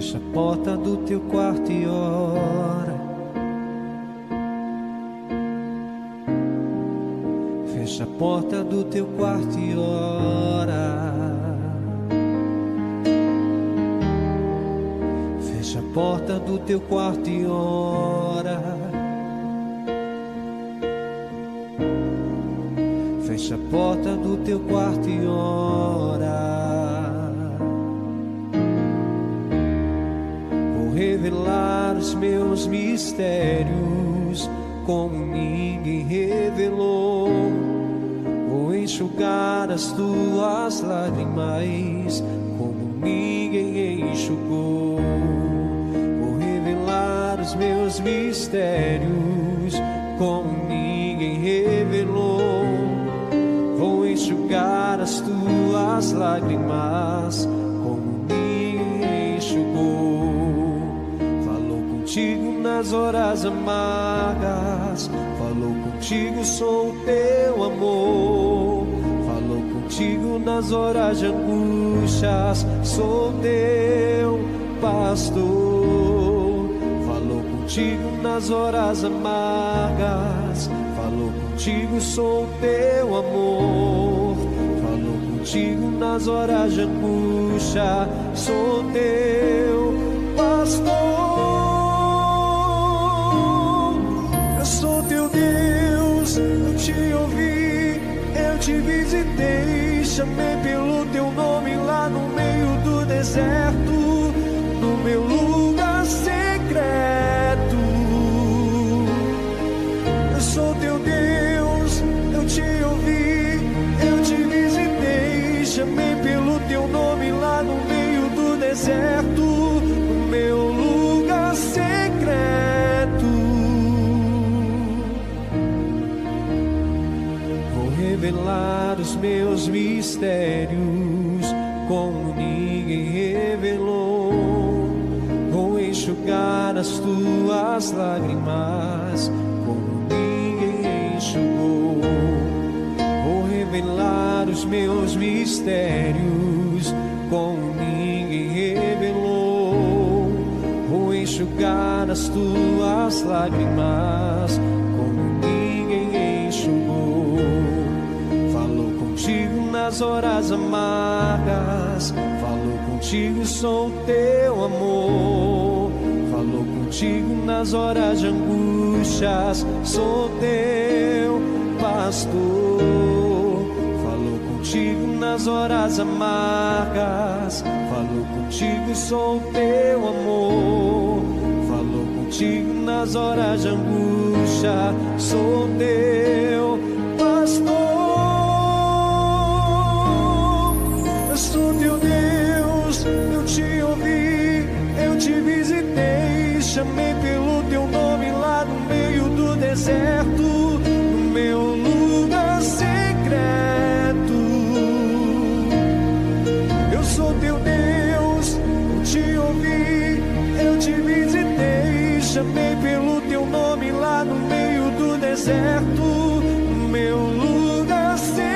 Fecha a porta do teu quarto e ora. Fecha a porta do teu quarto e ora. Fecha a porta do teu quarto e ora. Fecha a porta do teu quarto e ora. Revelar os meus mistérios como ninguém revelou. Vou enxugar as tuas lágrimas como ninguém enxugou. Vou revelar os meus mistérios como ninguém revelou. Vou enxugar as tuas lágrimas como ninguém enxugou. Contigo nas horas amargas, falou contigo, sou o teu amor. Falou contigo nas horas de angústias, sou teu pastor. Falou contigo nas horas amargas, falou contigo, sou o teu amor. Falou contigo nas horas de angústia, sou teu pastor. Eu te ouvi, eu te visitei, chamei pelo teu nome lá no meio do deserto, no meu lugar secreto. Eu sou teu Deus, eu te ouvi, eu te visitei, chamei pelo teu nome lá no meio do deserto, no meu lugar secreto. Revelar os meus mistérios como ninguém revelou. Vou enxugar as tuas lágrimas como ninguém enxugou. Vou revelar os meus mistérios como ninguém revelou. Vou enxugar as tuas lágrimas como ninguém enxugou. Contigo nas horas amargas, falou contigo, sou o teu amor. Falou contigo nas horas de angústias, sou teu pastor. Falou contigo nas horas amargas, falou contigo, sou o teu amor. Falou contigo nas horas de angústia, sou teu pastor. Sou teu Deus, eu te ouvi, eu te visitei, chamei pelo teu nome lá no meio do deserto, no meu lugar secreto. Eu sou teu Deus, eu te ouvi, eu te visitei, chamei pelo teu nome lá no meio do deserto, no meu lugar secreto.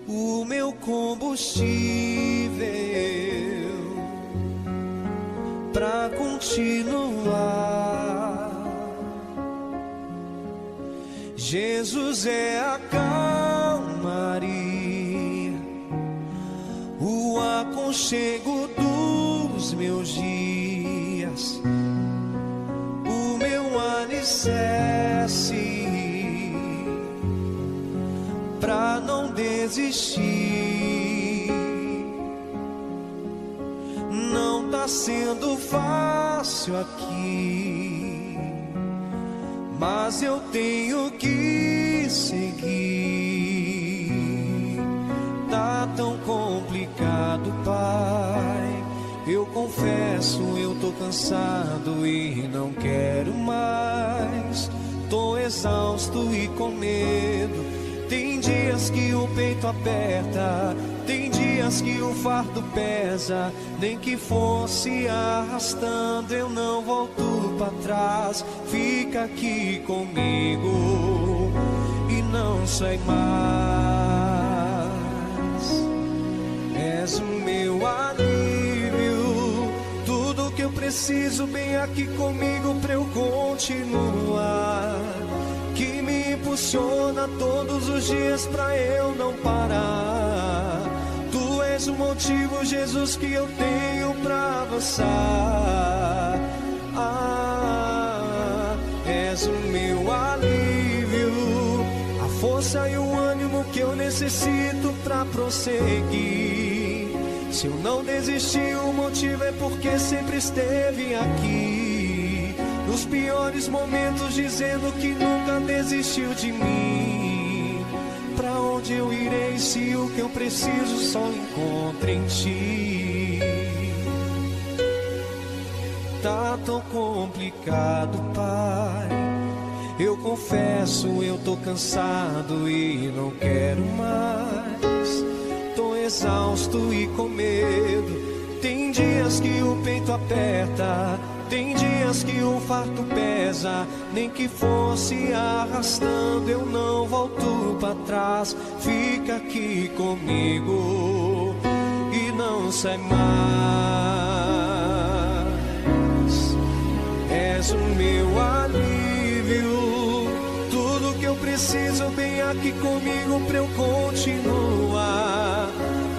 o meu combustível pra continuar. Jesus é a calmaria, o aconchego dos meus dias, o meu alicerce pra não desistir. Não tá sendo fácil aqui, mas eu tenho que seguir. Tá tão complicado, Pai. Eu confesso, eu tô cansado e não quero mais. Tô exausto e com medo. Tem dias que o peito aperta, tem dias que o fardo pesa. Nem que fosse arrastando, eu não volto pra trás. Fica aqui comigo e não sai mais. És o meu alívio, tudo que eu preciso bem aqui comigo pra eu continuar. Que me impulsiona todos os dias pra eu não parar. Tu és o motivo, Jesus, que eu tenho pra avançar. És o meu alívio, a força e o ânimo que eu necessito pra prosseguir. Se eu não desisti, o motivo é porque sempre esteve aqui. Nos piores momentos, dizendo que nunca desistiu de mim. Pra onde eu irei se o que eu preciso só encontro em ti? Tá tão complicado, Pai. Eu confesso, eu tô cansado e não quero mais. Tô exausto e com medo. Tem dias que o peito aperta, tem dias que o fardo pesa. Nem que fosse arrastando, eu não volto pra trás. Fica aqui comigo e não sai mais. És o meu alívio, tudo que eu preciso bem aqui comigo pra eu continuar.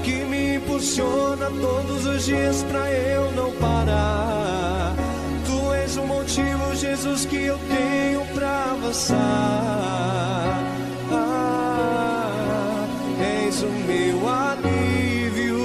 Que me impulsiona todos os dias pra eu não parar. Tu és o motivo, Jesus, que eu tenho pra avançar. És o meu alívio,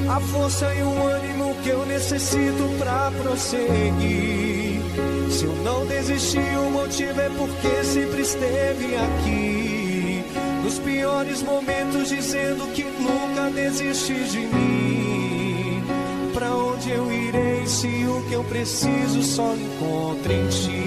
a força e o ânimo que eu necessito pra prosseguir. Se eu não desisti, o motivo é porque sempre esteve aqui. Nos piores momentos, dizendo que nunca desiste de mim. Pra onde eu irei se o que eu preciso só encontro em ti?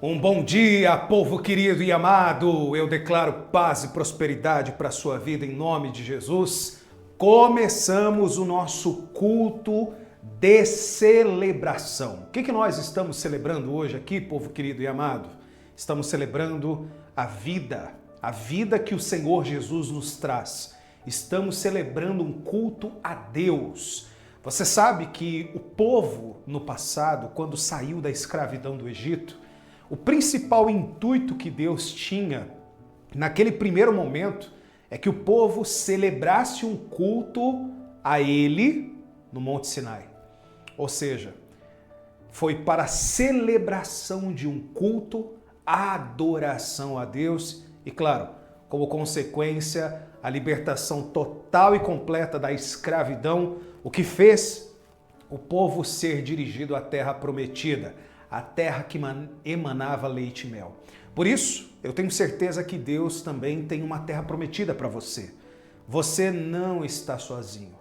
Um bom dia, povo querido e amado. Eu declaro paz e prosperidade para a sua vida em nome de Jesus. Começamos o nosso culto de celebração. O que nós estamos celebrando hoje aqui, povo querido e amado? Estamos celebrando a vida que o Senhor Jesus nos traz. Estamos celebrando um culto a Deus. Você sabe que o povo no passado, quando saiu da escravidão do Egito, o principal intuito que Deus tinha naquele primeiro momento é que o povo celebrasse um culto a Ele no Monte Sinai. Ou seja, foi para a celebração de um culto, a adoração a Deus e, claro, como consequência, a libertação total e completa da escravidão, o que fez o povo ser dirigido à terra prometida, a terra que emanava leite e mel. Por isso, eu tenho certeza que Deus também tem uma terra prometida para você. Você não está sozinho.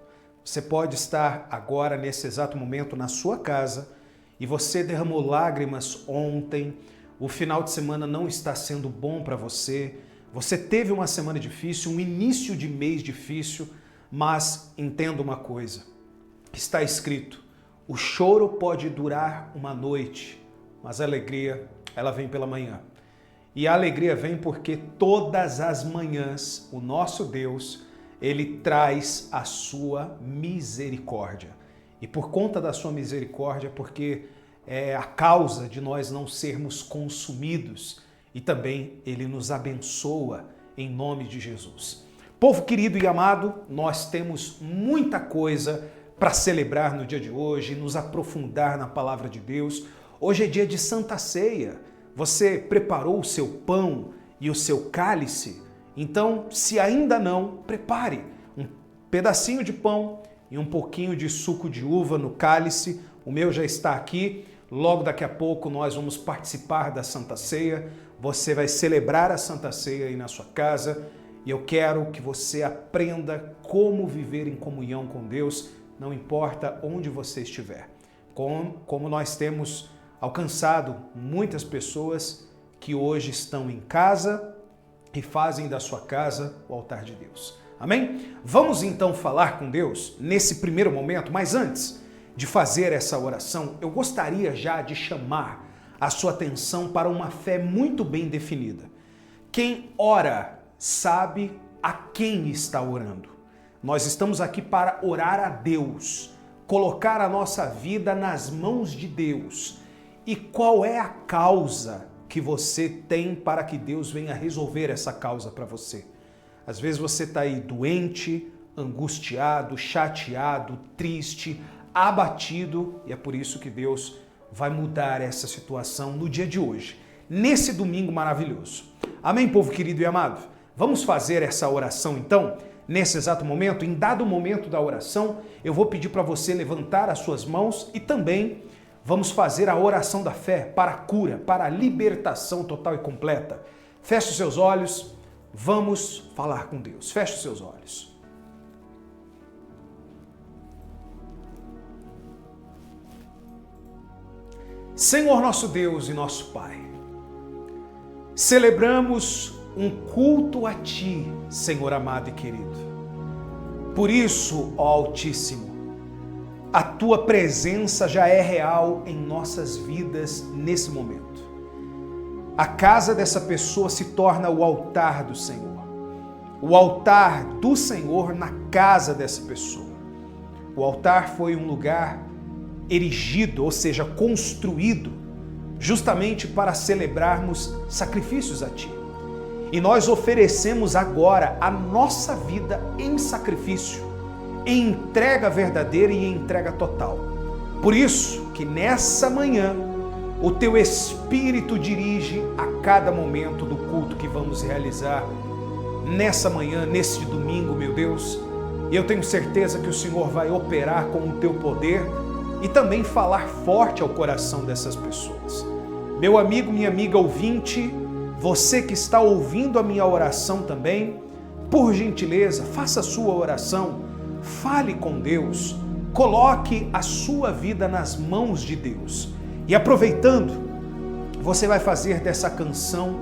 Você pode estar agora, nesse exato momento, na sua casa e você derramou lágrimas ontem, o final de semana não está sendo bom para você, você teve uma semana difícil, um início de mês difícil, mas entenda uma coisa, está escrito, o choro pode durar uma noite, mas a alegria, ela vem pela manhã. E a alegria vem porque todas as manhãs o nosso Deus, Ele traz a sua misericórdia. E por conta da sua misericórdia, porque é a causa de nós não sermos consumidos. E também Ele nos abençoa em nome de Jesus. Povo querido e amado, nós temos muita coisa para celebrar no dia de hoje, nos aprofundar na palavra de Deus. Hoje é dia de Santa Ceia. Você preparou o seu pão e o seu cálice? Então, se ainda não, prepare um pedacinho de pão e um pouquinho de suco de uva no cálice. O meu já está aqui. Logo daqui a pouco nós vamos participar da Santa Ceia. Você vai celebrar a Santa Ceia aí na sua casa. E eu quero que você aprenda como viver em comunhão com Deus, não importa onde você estiver. Como nós temos alcançado muitas pessoas que hoje estão em casa e fazem da sua casa o altar de Deus. Amém? Vamos então falar com Deus nesse primeiro momento, mas antes de fazer essa oração, eu gostaria já de chamar a sua atenção para uma fé muito bem definida. Quem ora sabe a quem está orando. Nós estamos aqui para orar a Deus, colocar a nossa vida nas mãos de Deus. E qual é a causa que você tem para que Deus venha resolver essa causa para você? Às vezes você está aí doente, angustiado, chateado, triste, abatido, e é por isso que Deus vai mudar essa situação no dia de hoje, nesse domingo maravilhoso. Amém, povo querido e amado? Vamos fazer essa oração então? Nesse exato momento, em dado momento da oração, eu vou pedir para você levantar as suas mãos e também vamos fazer a oração da fé para a cura, para a libertação total e completa. Feche os seus olhos, vamos falar com Deus. Feche os seus olhos. Senhor nosso Deus e nosso Pai, celebramos um culto a Ti, Senhor amado e querido. Por isso, ó Altíssimo, a Tua presença já é real em nossas vidas nesse momento. A casa dessa pessoa se torna o altar do Senhor. O altar do Senhor na casa dessa pessoa. O altar foi um lugar erigido, ou seja, construído, justamente para celebrarmos sacrifícios a Ti. E nós oferecemos agora a nossa vida em sacrifício, em entrega verdadeira e em entrega total. Por isso que nessa manhã o Teu Espírito dirige a cada momento do culto que vamos realizar nessa manhã, nesse domingo, meu Deus. E eu tenho certeza que o Senhor vai operar com o Teu poder e também falar forte ao coração dessas pessoas. Meu amigo, minha amiga ouvinte, você que está ouvindo a minha oração também, por gentileza, faça a sua oração, fale com Deus, coloque a sua vida nas mãos de Deus. E aproveitando, você vai fazer dessa canção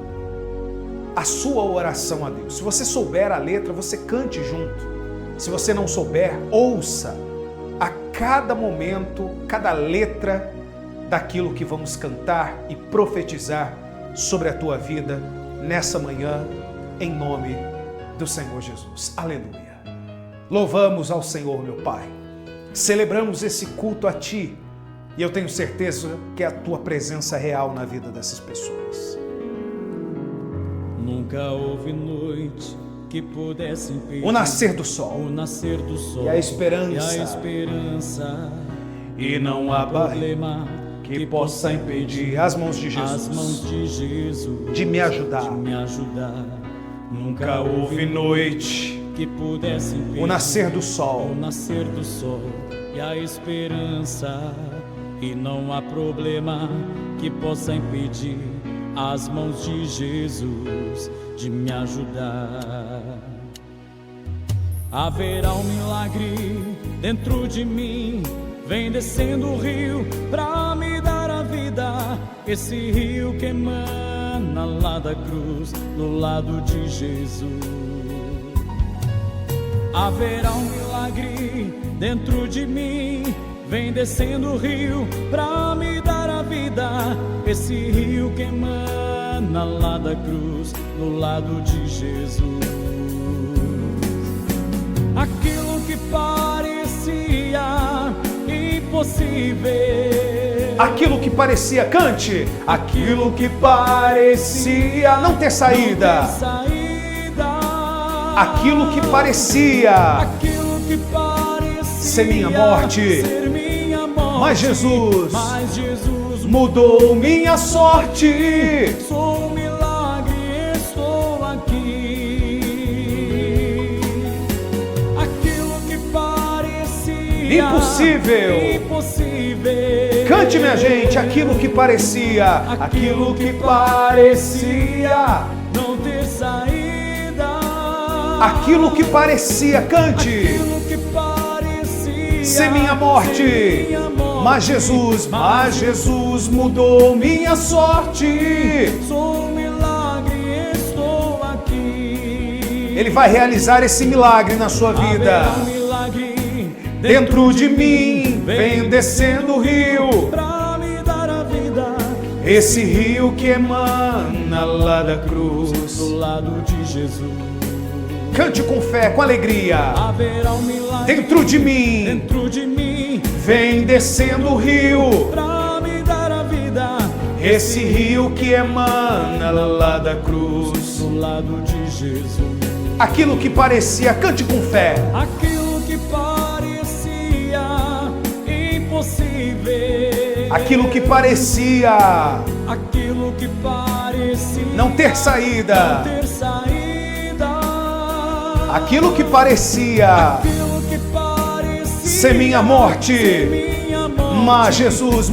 a sua oração a Deus. Se você souber a letra, você cante junto. Se você não souber, ouça a cada momento, cada letra daquilo que vamos cantar e profetizar sobre a tua vida nessa manhã, em nome do Senhor Jesus. Aleluia. Louvamos ao Senhor, meu Pai. Celebramos esse culto a Ti e eu tenho certeza que é a Tua presença real na vida dessas pessoas. Nunca houve noite que pudesse impedir o nascer do sol e a esperança, e não há problema que possa impedir as mãos de Jesus, de me ajudar. Nunca houve noite que pudesse impedir o nascer do sol e a esperança, e não há problema que possa impedir as mãos de Jesus de me ajudar. Haverá um milagre dentro de mim, vem descendo o rio pra me dar a vida, esse rio que emana lá da cruz, no lado de Jesus. Haverá um milagre dentro de mim, vem descendo o rio pra me dar a vida, esse rio que emana lá da cruz, no lado de Jesus. Aquilo que parecia impossível, aquilo que parecia, cante, aquilo que parecia não ter saída, aquilo que parecia ser minha morte, mas Jesus mudou minha sorte. Sou um milagre, estou aqui. Aquilo que parecia impossível, cante, minha gente, aquilo que parecia não ter saída, aquilo que parecia, cante, ser minha morte, mas Jesus mudou minha sorte. Sou um milagre, estou aqui. Ele vai realizar esse milagre na sua vida. Dentro de mim vem descendo o rio pra me dar a vida, esse rio que emana lá da cruz, do lado de Jesus. Cante com fé, com alegria. Haverá um milagre dentro de mim vem descendo o rio pra me dar a vida, esse rio que emana lá da cruz, do lado de Jesus. Aquilo que parecia, cante com fé, aquilo que parecia impossível, aquilo que parecia não ter saída, aquilo que parecia ser minha morte, mas Jesus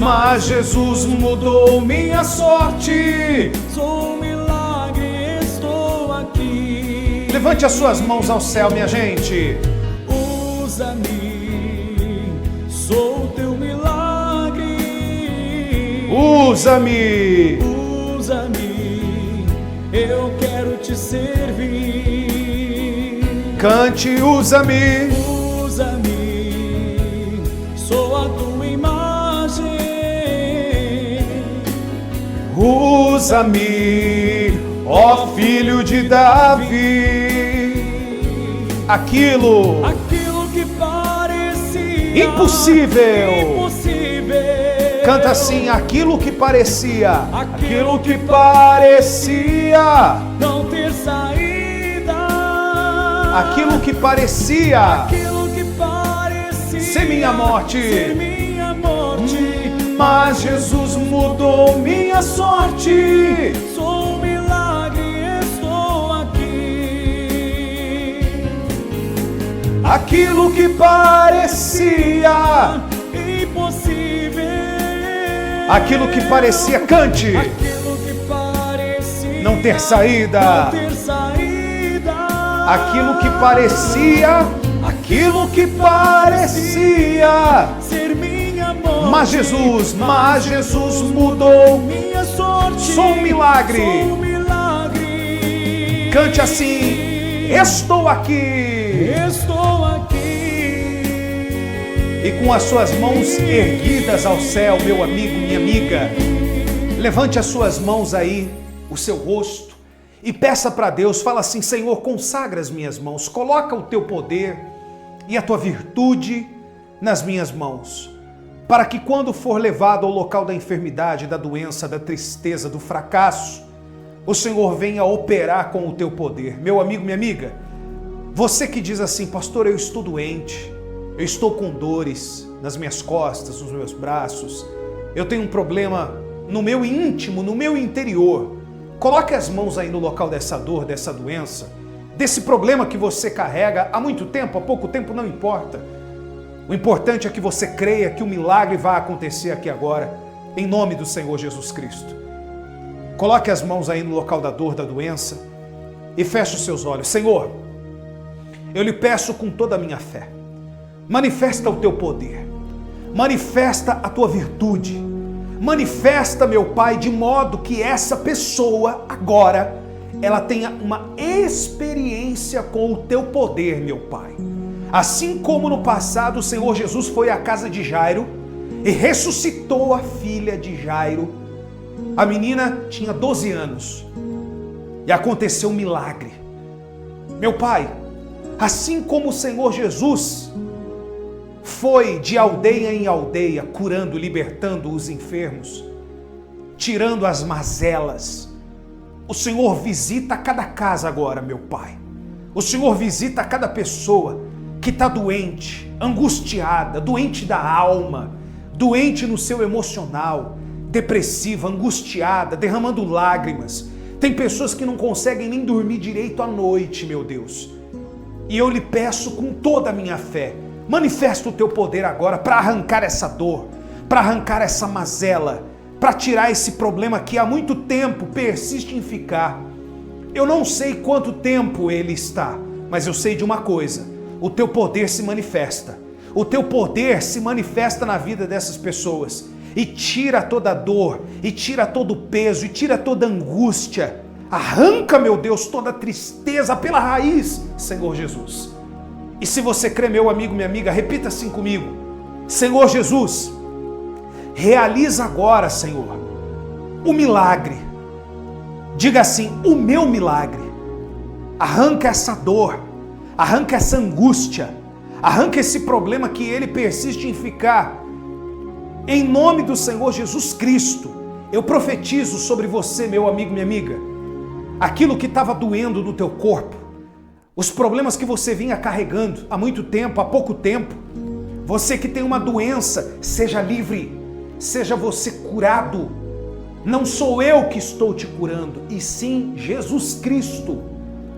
mudou minha sorte. Sou um milagre, estou aqui. Levante as suas mãos ao céu, minha gente. Usa-me, sou teu milagre. Usa-me, eu quero te servir. Cante, usa-me, sou a tua imagem. Usa-me, ó Filho de Davi. Aquilo que parecia impossível. Canta assim, aquilo que parecia não ter saída, aquilo que parecia ser minha morte, mas Jesus mudou minha sorte. Sou um milagre, estou aqui. Aquilo que parecia impossível, aquilo que parecia, cante, não ter saída, aquilo que parecia ser minha morte, mas Jesus mudou minha sorte. Sou um milagre. Cante assim, estou aqui. E com as suas mãos erguidas ao céu, meu amigo, minha amiga, levante as suas mãos aí, o seu rosto, e peça para Deus, fala assim: Senhor, consagra as minhas mãos, coloca o teu poder e a tua virtude nas minhas mãos, para que quando for levado ao local da enfermidade, da doença, da tristeza, do fracasso, o Senhor venha operar com o teu poder. Meu amigo, minha amiga, você que diz assim: pastor, eu estou doente, eu estou com dores nas minhas costas, nos meus braços, eu tenho um problema no meu íntimo, no meu interior. Coloque as mãos aí no local dessa dor, dessa doença, desse problema que você carrega há muito tempo, há pouco tempo, não importa. O importante é que você creia que o milagre vai acontecer aqui agora, em nome do Senhor Jesus Cristo. Coloque as mãos aí no local da dor, da doença, e feche os seus olhos. Senhor, eu lhe peço com toda a minha fé, manifesta o teu poder, manifesta a tua virtude, manifesta, meu Pai, de modo que essa pessoa agora, ela tenha uma experiência com o teu poder, meu Pai. Assim como no passado o Senhor Jesus foi à casa de Jairo e ressuscitou a filha de Jairo. A menina tinha 12 anos e aconteceu um milagre. Meu Pai, assim como o Senhor Jesus foi de aldeia em aldeia, curando, libertando os enfermos, tirando as mazelas, o Senhor visita cada casa agora, meu Pai. O Senhor visita cada pessoa que está doente, angustiada, doente da alma, doente no seu emocional, depressiva, angustiada, derramando lágrimas. Tem pessoas que não conseguem nem dormir direito à noite, meu Deus. E eu lhe peço com toda a minha fé, manifesta o teu poder agora para arrancar essa dor, para arrancar essa mazela, para tirar esse problema que há muito tempo persiste em ficar. Eu não sei quanto tempo ele está, mas eu sei de uma coisa: o teu poder se manifesta. O teu poder se manifesta na vida dessas pessoas e tira toda a dor, e tira todo o peso, e tira toda a angústia. Arranca, meu Deus, toda a tristeza pela raiz, Senhor Jesus. E se você crê, meu amigo, minha amiga, repita assim comigo: Senhor Jesus, realiza agora, Senhor, o milagre. Diga assim: o meu milagre. Arranca essa dor, arranca essa angústia, arranca esse problema que ele persiste em ficar. Em nome do Senhor Jesus Cristo, eu profetizo sobre você, meu amigo, minha amiga, aquilo que estava doendo no teu corpo, os problemas que você vinha carregando há muito tempo, há pouco tempo, você que tem uma doença, seja livre, seja você curado. Não sou eu que estou te curando, e sim Jesus Cristo.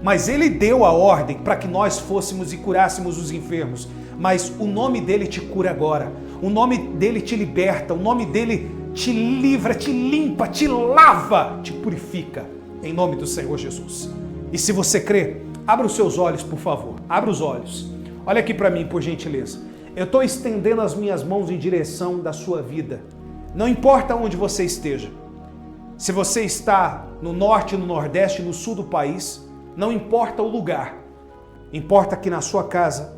Mas ele deu a ordem para que nós fôssemos e curássemos os enfermos. Mas o nome dele te cura agora. O nome dele te liberta. O nome dele te livra, te limpa, te lava, te purifica. Em nome do Senhor Jesus. E se você crê, abra os seus olhos, por favor. Abra os olhos. Olha aqui para mim, por gentileza. Eu estou estendendo as minhas mãos em direção da sua vida. Não importa onde você esteja. Se você está no norte, no nordeste, no sul do país, não importa o lugar, importa que na sua casa,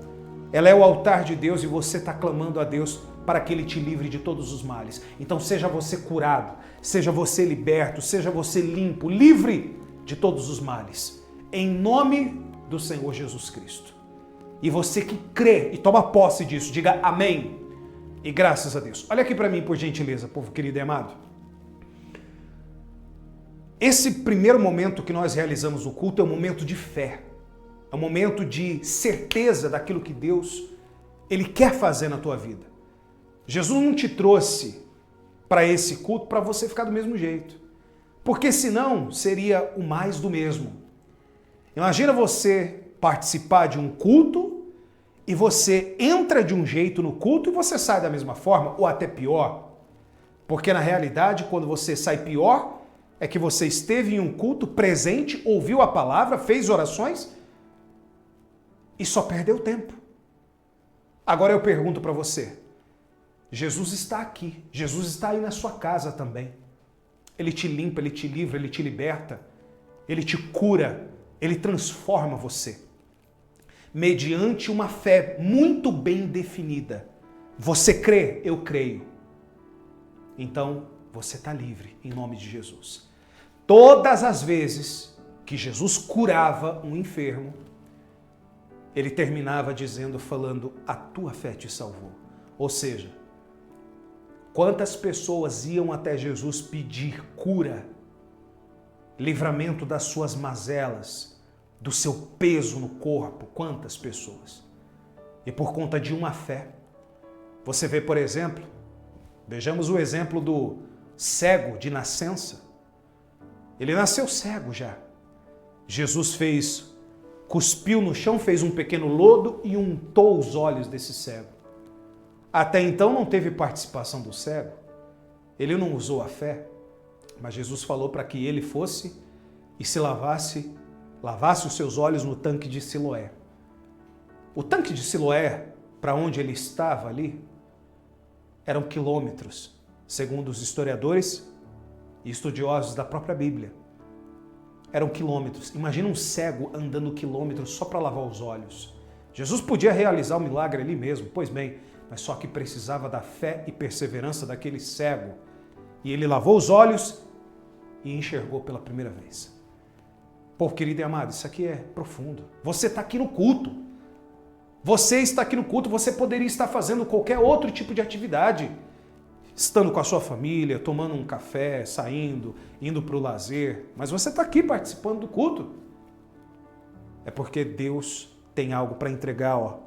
ela é o altar de Deus e você está clamando a Deus para que Ele te livre de todos os males. Então seja você curado, seja você liberto, seja você limpo, livre de todos os males, em nome do Senhor Jesus Cristo. E você que crê e toma posse disso, diga amém e graças a Deus. Olha aqui para mim, por gentileza, povo querido e amado. Esse primeiro momento que nós realizamos o culto é um momento de fé, é um momento de certeza daquilo que Deus, Ele quer fazer na tua vida. Jesus não te trouxe para esse culto para você ficar do mesmo jeito, porque senão seria o mais do mesmo. Imagina você participar de um culto e você entra de um jeito no culto e você sai da mesma forma, ou até pior, porque na realidade quando você sai pior, é que você esteve em um culto presente, ouviu a palavra, fez orações e só perdeu tempo. Agora eu pergunto para você, Jesus está aqui, Jesus está aí na sua casa também. Ele te limpa, Ele te livra, Ele te liberta, Ele te cura, Ele transforma você. Mediante uma fé muito bem definida, Você crê? Eu creio. Então, você está livre, em nome de Jesus. Todas as vezes que Jesus curava um enfermo, ele terminava falando, a tua fé te salvou. Ou seja, quantas pessoas iam até Jesus pedir cura, livramento das suas mazelas, do seu peso no corpo? Quantas pessoas? E por conta de uma fé. Você vê, por exemplo, vejamos o exemplo do cego de nascença. Ele nasceu cego já. Jesus cuspiu no chão, fez um pequeno lodo e untou os olhos desse cego. Até então não teve participação do cego. Ele não usou a fé, mas Jesus falou para que ele fosse e se lavasse os seus olhos no tanque de Siloé. O tanque de Siloé, para onde ele estava ali, eram quilômetros, segundo os historiadores e estudiosos da própria Bíblia. Eram quilômetros. Imagina um cego andando quilômetros só para lavar os olhos. Jesus podia realizar o milagre ali mesmo, pois bem, mas só que precisava da fé e perseverança daquele cego. E ele lavou os olhos e enxergou pela primeira vez. Povo querido e amado, isso aqui é profundo. Você está aqui no culto. Você está aqui no culto, você poderia estar fazendo qualquer outro tipo de atividade. Estando com a sua família, tomando um café, saindo, indo para o lazer. Mas você está aqui participando do culto. É porque Deus tem algo para entregar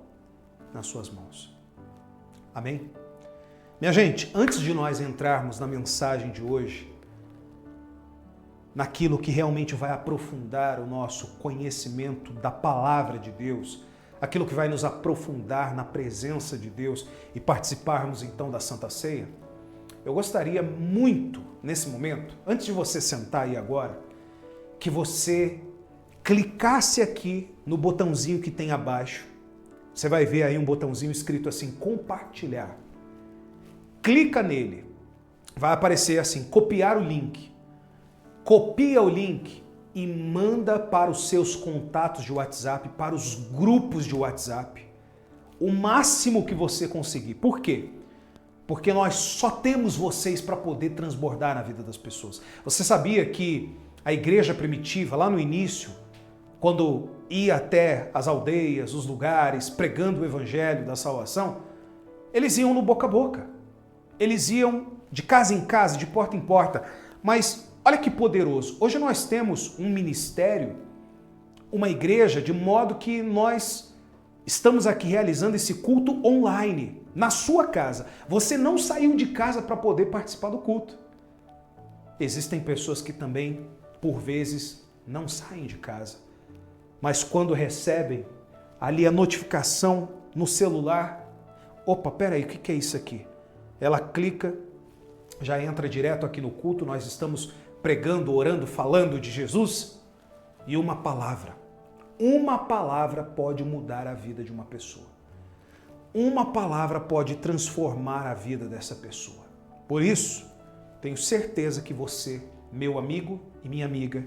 nas suas mãos. Amém? Minha gente, antes de nós entrarmos na mensagem de hoje, naquilo que realmente vai aprofundar o nosso conhecimento da palavra de Deus, aquilo que vai nos aprofundar na presença de Deus e participarmos então da Santa Ceia, eu gostaria muito, nesse momento, antes de você sentar aí agora, que você clicasse aqui no botãozinho que tem abaixo. Você vai ver aí um botãozinho escrito assim, compartilhar. Clica nele. Vai aparecer assim, copiar o link. Copia o link e manda para os seus contatos de WhatsApp, para os grupos de WhatsApp, o máximo que você conseguir. Por quê? Porque nós só temos vocês para poder transbordar na vida das pessoas. Você sabia que a igreja primitiva, lá no início, quando ia até as aldeias, os lugares, pregando o evangelho da salvação, eles iam no boca a boca. Eles iam de casa em casa, de porta em porta. Mas olha que poderoso. Hoje nós temos um ministério, uma igreja, de modo que nós estamos aqui realizando esse culto online, na sua casa. Você não saiu de casa para poder participar do culto. Existem pessoas que também, por vezes, não saem de casa. Mas quando recebem ali a notificação no celular, opa, peraí, o que é isso aqui? Ela clica, já entra direto aqui no culto, nós estamos pregando, orando, falando de Jesus, e uma palavra pode mudar a vida de uma pessoa. Uma palavra pode transformar a vida dessa pessoa. Por isso, tenho certeza que você, meu amigo e minha amiga,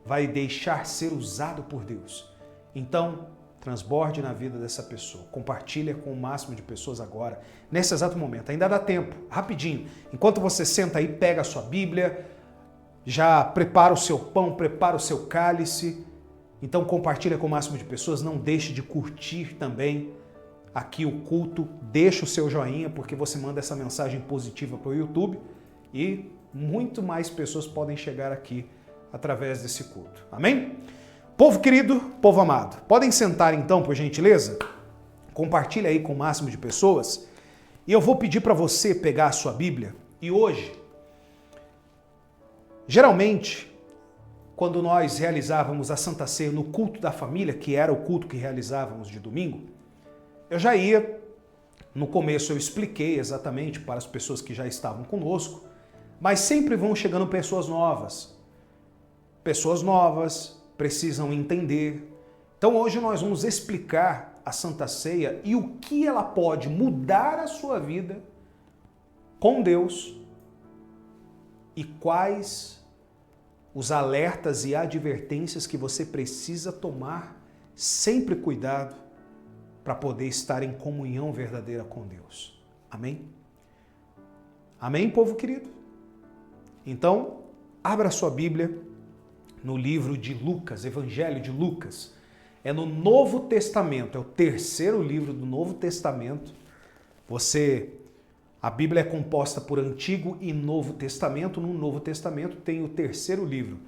vai deixar ser usado por Deus. Então, transborde na vida dessa pessoa. Compartilha com o máximo de pessoas agora, nesse exato momento. Ainda dá tempo, rapidinho. Enquanto você senta aí, pega a sua Bíblia, já prepara o seu pão, prepara o seu cálice. Então compartilha com o máximo de pessoas. Não deixe de curtir também aqui o culto. Deixa o seu joinha, porque você manda essa mensagem positiva para o YouTube e muito mais pessoas podem chegar aqui através desse culto. Amém? Povo querido, povo amado, podem sentar então, por gentileza? Compartilha aí com o máximo de pessoas. E eu vou pedir para você pegar a sua Bíblia. E hoje, geralmente, quando nós realizávamos a Santa Ceia no culto da família, que era o culto que realizávamos de domingo, eu já ia, no começo eu expliquei exatamente para as pessoas que já estavam conosco, mas sempre vão chegando pessoas novas. Pessoas novas precisam entender. Então hoje nós vamos explicar a Santa Ceia e o que ela pode mudar a sua vida com Deus e quais os alertas e advertências que você precisa tomar sempre cuidado para poder estar em comunhão verdadeira com Deus. Amém? Amém, povo querido? Então, abra sua Bíblia no livro de Lucas, Evangelho de Lucas. É no Novo Testamento, é o terceiro livro do Novo Testamento. A Bíblia é composta por Antigo e Novo Testamento. No Novo Testamento tem o terceiro livro.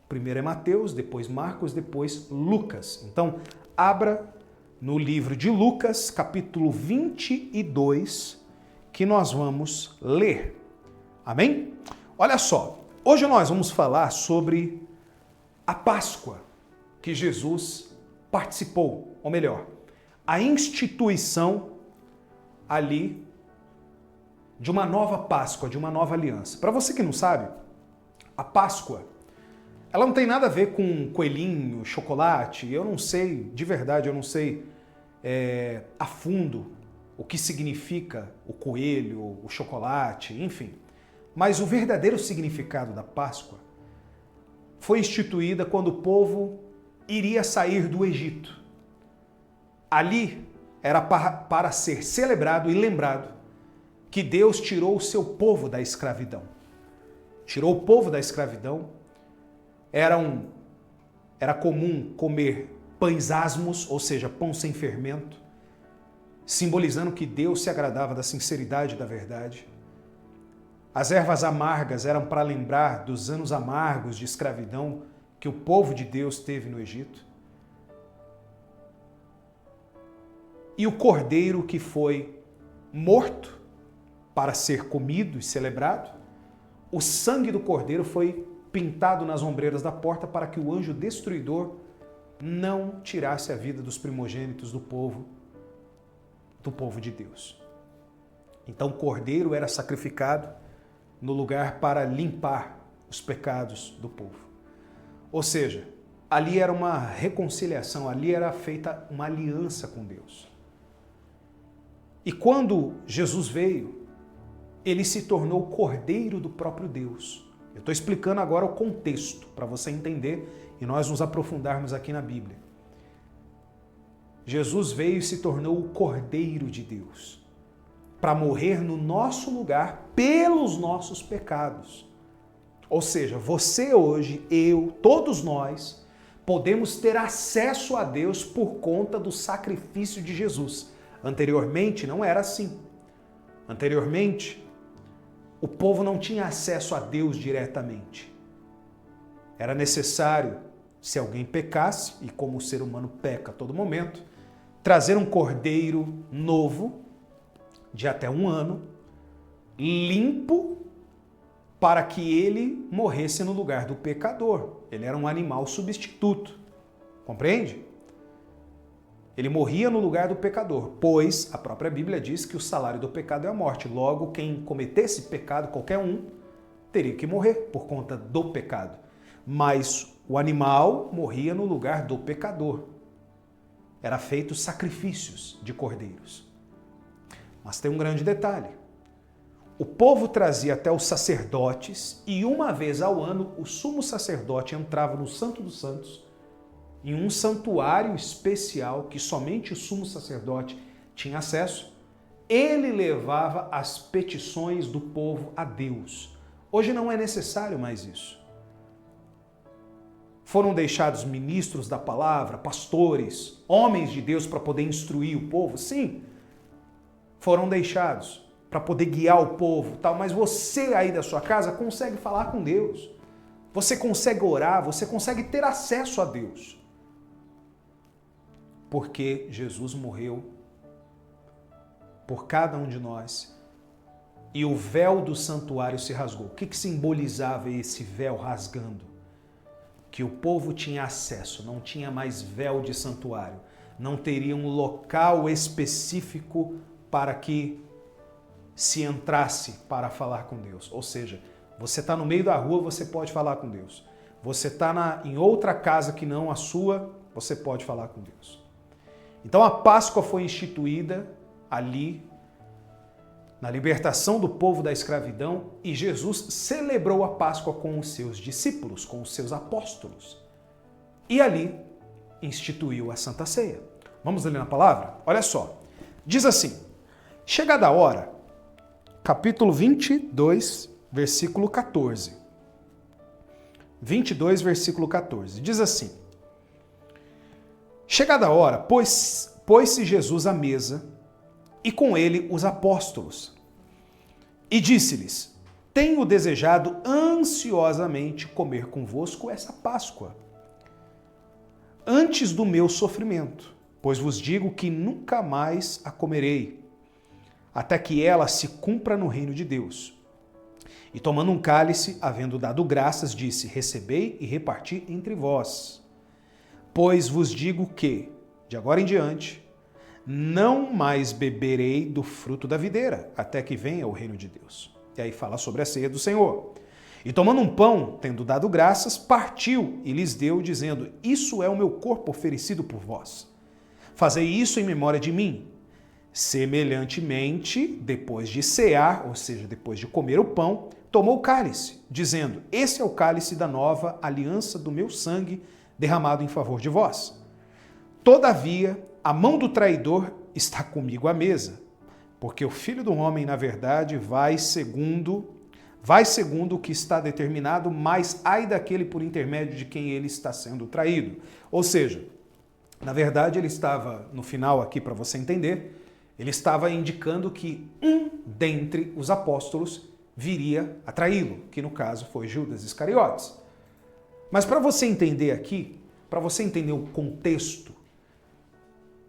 Primeiro é Mateus, depois Marcos, depois Lucas. Então, abra no livro de Lucas, capítulo 22, que nós vamos ler. Amém? Olha só, hoje nós vamos falar sobre a Páscoa que Jesus participou, ou melhor, a instituição ali de uma nova Páscoa, de uma nova aliança. Para você que não sabe, a Páscoa, ela não tem nada a ver com coelhinho, chocolate. Eu não sei, de verdade, eu não sei a fundo o que significa o coelho, o chocolate, enfim. Mas o verdadeiro significado da Páscoa foi instituída quando o povo iria sair do Egito. Ali era para ser celebrado e lembrado que Deus tirou o seu povo da escravidão. Tirou o povo da escravidão. Era comum comer pães asmos, ou seja, pão sem fermento, simbolizando que Deus se agradava da sinceridade e da verdade. As ervas amargas eram para lembrar dos anos amargos de escravidão que o povo de Deus teve no Egito. E o cordeiro que foi morto para ser comido e celebrado, o sangue do cordeiro foi pintado nas ombreiras da porta para que o anjo destruidor não tirasse a vida dos primogênitos do povo de Deus. Então o cordeiro era sacrificado no lugar para limpar os pecados do povo. Ou seja, ali era uma reconciliação, ali era feita uma aliança com Deus. E quando Jesus veio, ele se tornou o cordeiro do próprio Deus. Eu estou explicando agora o contexto para você entender e nós nos aprofundarmos aqui na Bíblia. Jesus veio e se tornou o Cordeiro de Deus para morrer no nosso lugar pelos nossos pecados. Ou seja, você hoje, eu, todos nós, podemos ter acesso a Deus por conta do sacrifício de Jesus. Anteriormente não era assim. Anteriormente, o povo não tinha acesso a Deus diretamente. Era necessário, se alguém pecasse, e como o ser humano peca a todo momento, trazer um cordeiro novo, de até 1 ano, limpo, para que ele morresse no lugar do pecador. Ele era um animal substituto. Compreende? Ele morria no lugar do pecador, pois a própria Bíblia diz que o salário do pecado é a morte. Logo, quem cometesse pecado, qualquer um, teria que morrer por conta do pecado. Mas o animal morria no lugar do pecador. Era feito sacrifícios de cordeiros. Mas tem um grande detalhe. O povo trazia até os sacerdotes e uma vez ao ano o sumo sacerdote entrava no Santo dos Santos, em um santuário especial que somente o sumo sacerdote tinha acesso. Ele levava as petições do povo a Deus. Hoje não é necessário mais isso. Foram deixados ministros da palavra, pastores, homens de Deus para poder instruir o povo? Sim, foram deixados para poder guiar o povo, tal. Mas você aí da sua casa consegue falar com Deus. Você consegue orar, você consegue ter acesso a Deus. Porque Jesus morreu por cada um de nós e o véu do santuário se rasgou. O que simbolizava esse véu rasgando? Que o povo tinha acesso, não tinha mais véu de santuário, não teria um local específico para que se entrasse para falar com Deus. Ou seja, você está no meio da rua, você pode falar com Deus. Você está em outra casa que não a sua, você pode falar com Deus. Então a Páscoa foi instituída ali, na libertação do povo da escravidão, e Jesus celebrou a Páscoa com os seus discípulos, com os seus apóstolos. E ali instituiu a Santa Ceia. Vamos ler na palavra? Olha só. Diz assim: chegada a hora, capítulo 22, versículo 14. 22, versículo 14. Diz assim: chegada a hora, pôs-se Jesus à mesa, e com ele os apóstolos. E disse-lhes: tenho desejado ansiosamente comer convosco essa Páscoa, antes do meu sofrimento, pois vos digo que nunca mais a comerei, até que ela se cumpra no reino de Deus. E tomando um cálice, havendo dado graças, disse: recebei e reparti entre vós. Pois vos digo que, de agora em diante, não mais beberei do fruto da videira, até que venha o reino de Deus. E aí fala sobre a ceia do Senhor. E tomando um pão, tendo dado graças, partiu e lhes deu, dizendo: isso é o meu corpo oferecido por vós. Fazei isso em memória de mim. Semelhantemente, depois de cear, ou seja, depois de comer o pão, tomou o cálice, dizendo: esse é o cálice da nova aliança do meu sangue, derramado em favor de vós. Todavia, a mão do traidor está comigo à mesa, porque o Filho do Homem, na verdade, vai segundo o que está determinado, mas ai daquele por intermédio de quem ele está sendo traído. Ou seja, na verdade, ele estava, no final aqui para você entender, ele estava indicando que um dentre os apóstolos viria a traí-lo, que no caso foi Judas Iscariotes. Mas para você entender aqui, para você entender o contexto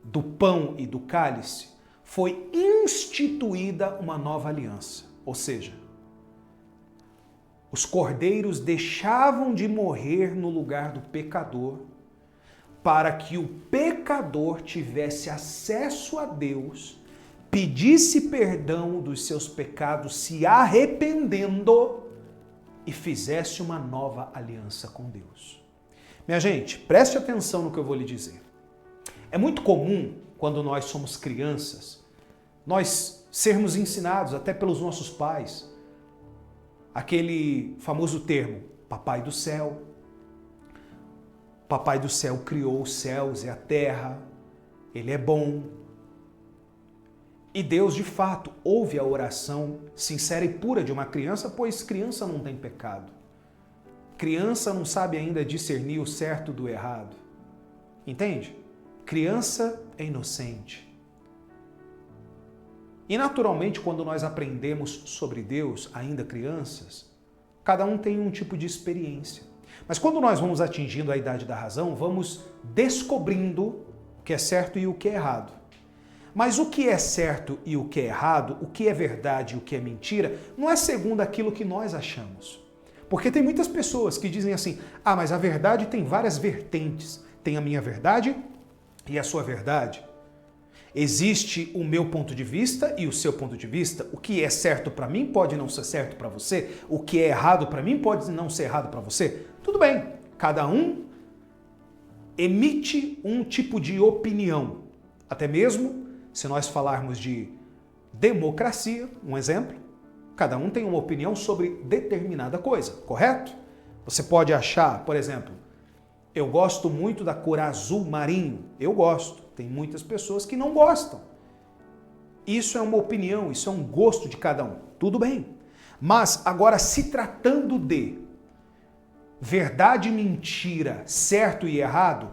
do pão e do cálice, foi instituída uma nova aliança. Ou seja, os cordeiros deixavam de morrer no lugar do pecador para que o pecador tivesse acesso a Deus, pedisse perdão dos seus pecados, se arrependendo e fizesse uma nova aliança com Deus. Minha gente, preste atenção no que eu vou lhe dizer. É muito comum, quando nós somos crianças, nós sermos ensinados até pelos nossos pais, aquele famoso termo, Papai do Céu. Papai do Céu criou os céus e a terra, Ele é bom. E Deus, de fato, ouve a oração sincera e pura de uma criança, pois criança não tem pecado. Criança não sabe ainda discernir o certo do errado. Entende? Criança é inocente. E naturalmente, quando nós aprendemos sobre Deus, ainda crianças, cada um tem um tipo de experiência. Mas quando nós vamos atingindo a idade da razão, vamos descobrindo o que é certo e o que é errado. Mas o que é certo e o que é errado, o que é verdade e o que é mentira, não é segundo aquilo que nós achamos. Porque tem muitas pessoas que dizem assim: ah, mas a verdade tem várias vertentes. Tem a minha verdade e a sua verdade. Existe o meu ponto de vista e o seu ponto de vista. O que é certo para mim pode não ser certo para você. O que é errado para mim pode não ser errado para você. Tudo bem, cada um emite um tipo de opinião. Até mesmo se nós falarmos de democracia, um exemplo, cada um tem uma opinião sobre determinada coisa, correto? Você pode achar, por exemplo, eu gosto muito da cor azul marinho. Eu gosto. Tem muitas pessoas que não gostam. Isso é uma opinião, isso é um gosto de cada um. Tudo bem. Mas agora, se tratando de verdade e mentira, certo e errado,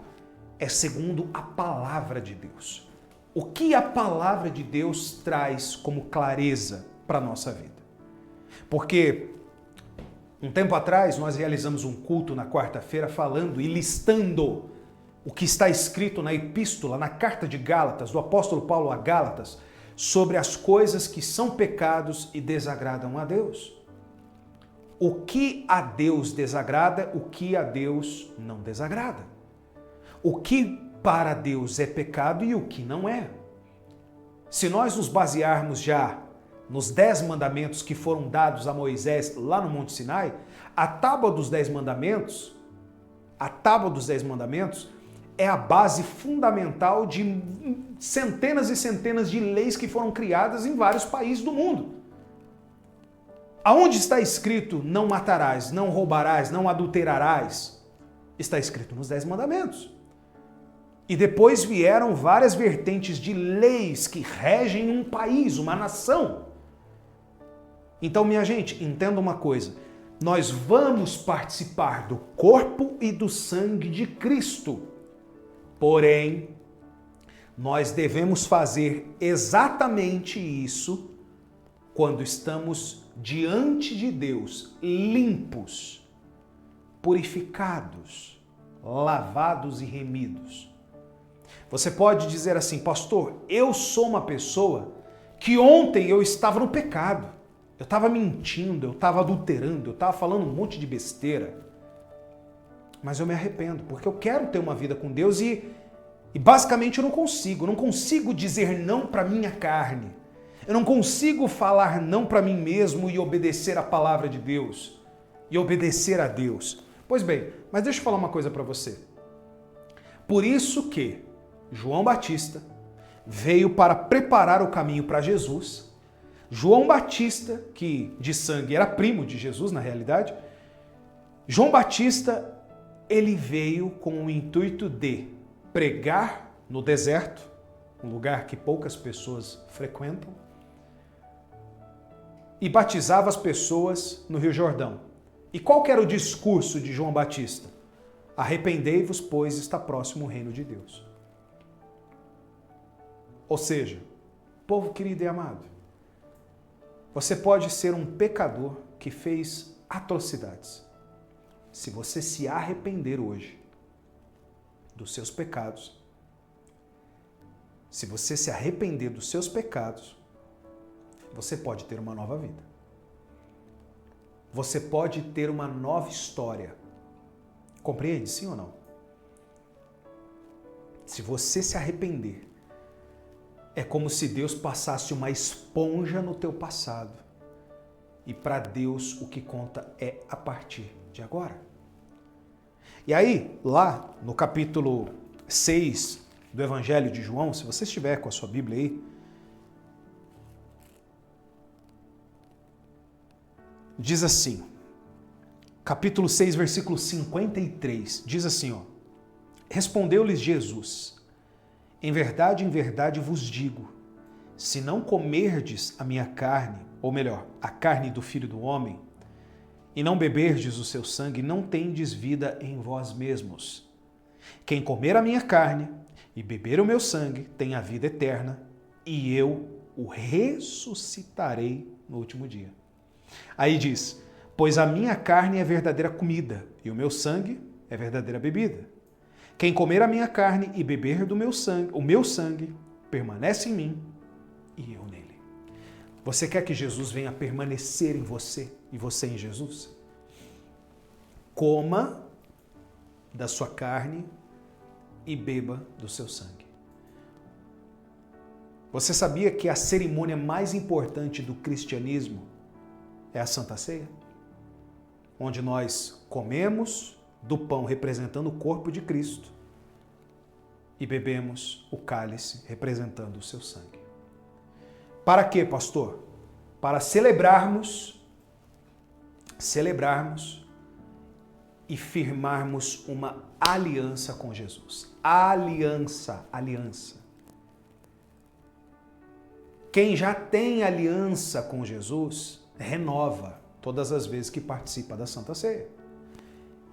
é segundo a palavra de Deus. O que a palavra de Deus traz como clareza para a nossa vida? Porque um tempo atrás nós realizamos um culto na quarta-feira falando e listando o que está escrito na epístola, na carta de Gálatas, do apóstolo Paulo a Gálatas, sobre as coisas que são pecados e desagradam a Deus. O que a Deus desagrada, o que a Deus não desagrada. O que para Deus é pecado e o que não é. Se nós nos basearmos já nos 10 mandamentos que foram dados a Moisés lá no Monte Sinai, a tábua dos 10 mandamentos é a base fundamental de centenas e centenas de leis que foram criadas em vários países do mundo. Aonde está escrito não matarás, não roubarás, não adulterarás? Está escrito nos 10 mandamentos. E depois vieram várias vertentes de leis que regem um país, uma nação. Então, minha gente, entenda uma coisa. Nós vamos participar do corpo e do sangue de Cristo. Porém, nós devemos fazer exatamente isso quando estamos diante de Deus, limpos, purificados, lavados e remidos. Você pode dizer assim, pastor, eu sou uma pessoa que ontem eu estava no pecado, eu estava mentindo, eu estava adulterando, eu estava falando um monte de besteira, mas eu me arrependo, porque eu quero ter uma vida com Deus e basicamente eu não consigo dizer não para minha carne, eu não consigo falar não para mim mesmo e obedecer a palavra de Deus, e obedecer a Deus. Pois bem, mas deixa eu falar uma coisa para você. Por isso que João Batista veio para preparar o caminho para Jesus. João Batista, que de sangue era primo de Jesus na realidade, João Batista, ele veio com o intuito de pregar no deserto, um lugar que poucas pessoas frequentam, e batizava as pessoas no Rio Jordão. E qual que era o discurso de João Batista? Arrependei-vos, pois está próximo o reino de Deus. Ou seja, povo querido e amado, você pode ser um pecador que fez atrocidades. Se você se arrepender hoje dos seus pecados, se você se arrepender dos seus pecados, você pode ter uma nova vida. Você pode ter uma nova história. Compreende, sim ou não? Se você se arrepender, é como se Deus passasse uma esponja no teu passado. E para Deus o que conta é a partir de agora. E aí, lá no capítulo 6 do Evangelho de João, se você estiver com a sua Bíblia aí, diz assim, capítulo 6, versículo 53, diz assim, ó, respondeu-lhes Jesus, em verdade vos digo, se não comerdes a minha carne, ou melhor, a carne do Filho do Homem, e não beberdes o seu sangue, não tendes vida em vós mesmos. Quem comer a minha carne e beber o meu sangue tem a vida eterna, e eu o ressuscitarei no último dia. Aí diz, pois a minha carne é verdadeira comida, e o meu sangue é verdadeira bebida. Quem comer a minha carne e beber do meu sangue, o meu sangue, permanece em mim e eu nele. Você quer que Jesus venha permanecer em você e você em Jesus? Coma da sua carne e beba do seu sangue. Você sabia que a cerimônia mais importante do cristianismo é a Santa Ceia? Onde nós comemos do pão representando o corpo de Cristo e bebemos o cálice representando o seu sangue. Para quê, pastor? Para celebrarmos e firmarmos uma aliança com Jesus. Aliança. Quem já tem aliança com Jesus, renova todas as vezes que participa da Santa Ceia.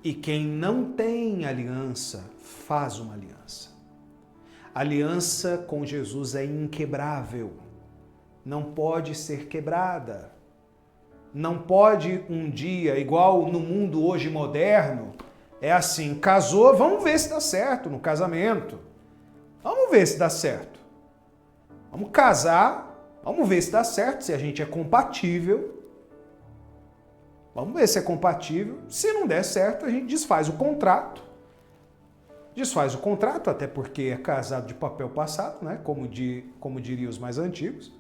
E quem não tem aliança, faz uma aliança. A aliança com Jesus é inquebrável. Não pode ser quebrada. Não pode um dia, igual no mundo hoje moderno, é assim, casou, vamos ver se dá certo no casamento. Vamos ver se dá certo. Vamos casar, vamos ver se dá certo, se a gente é compatível. Vamos ver se é compatível. Se não der certo, a gente desfaz o contrato. Desfaz o contrato, até porque é casado de papel passado, né? Como diriam os mais antigos.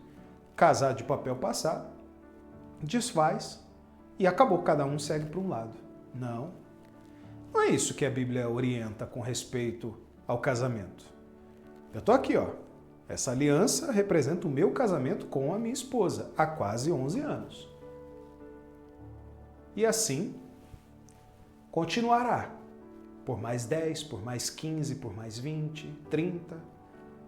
Casado de papel passado. Desfaz e acabou. Cada um segue para um lado. Não. Não é isso que a Bíblia orienta com respeito ao casamento. Eu estou aqui, ó. Essa aliança representa o meu casamento com a minha esposa há quase 11 anos. E assim continuará por mais 10, por mais 15, por mais 20, 30,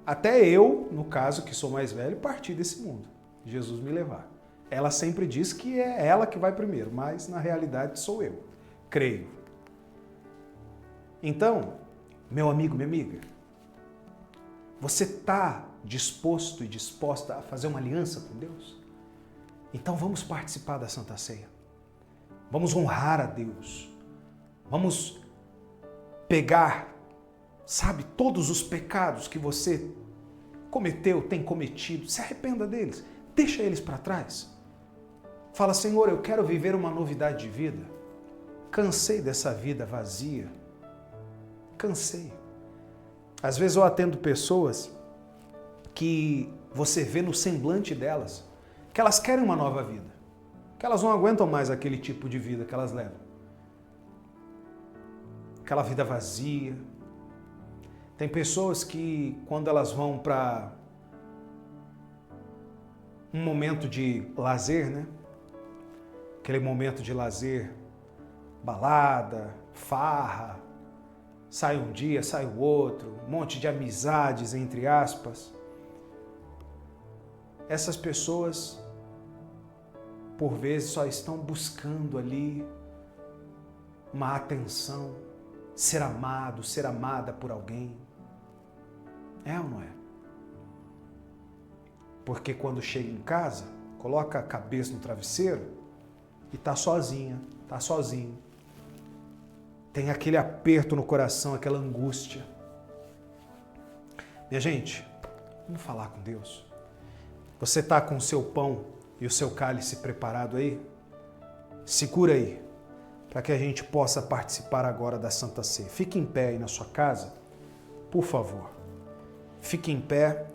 até eu, no caso que sou mais velho, partir desse mundo, Jesus me levar. Ela sempre diz que é ela que vai primeiro, mas na realidade sou eu, creio. Então, meu amigo, minha amiga, você está disposto e disposta a fazer uma aliança com Deus? Então vamos participar da Santa Ceia. Vamos honrar a Deus. Vamos pegar, sabe, todos os pecados que você cometeu, tem cometido, se arrependa deles, deixa eles para trás. Fala, Senhor, eu quero viver uma novidade de vida. Cansei dessa vida vazia. Cansei. Às vezes eu atendo pessoas que você vê no semblante delas que elas querem uma nova vida, que elas não aguentam mais aquele tipo de vida que elas levam. Aquela vida vazia. Tem pessoas que, quando elas vão para um momento de lazer, né? Aquele momento de lazer, balada, farra, sai um dia, sai o outro, um monte de amizades, entre aspas. Essas pessoas, por vezes, só estão buscando ali uma atenção, ser amado, ser amada por alguém. É ou não é? Porque quando chega em casa, coloca a cabeça no travesseiro e está sozinha, está sozinho. Tem aquele aperto no coração, aquela angústia. Minha gente, vamos falar com Deus. Você está com o seu pão e o seu cálice preparado aí? Segura aí, para que a gente possa participar agora da Santa Ceia. Fique em pé aí na sua casa, por favor. Fique em pé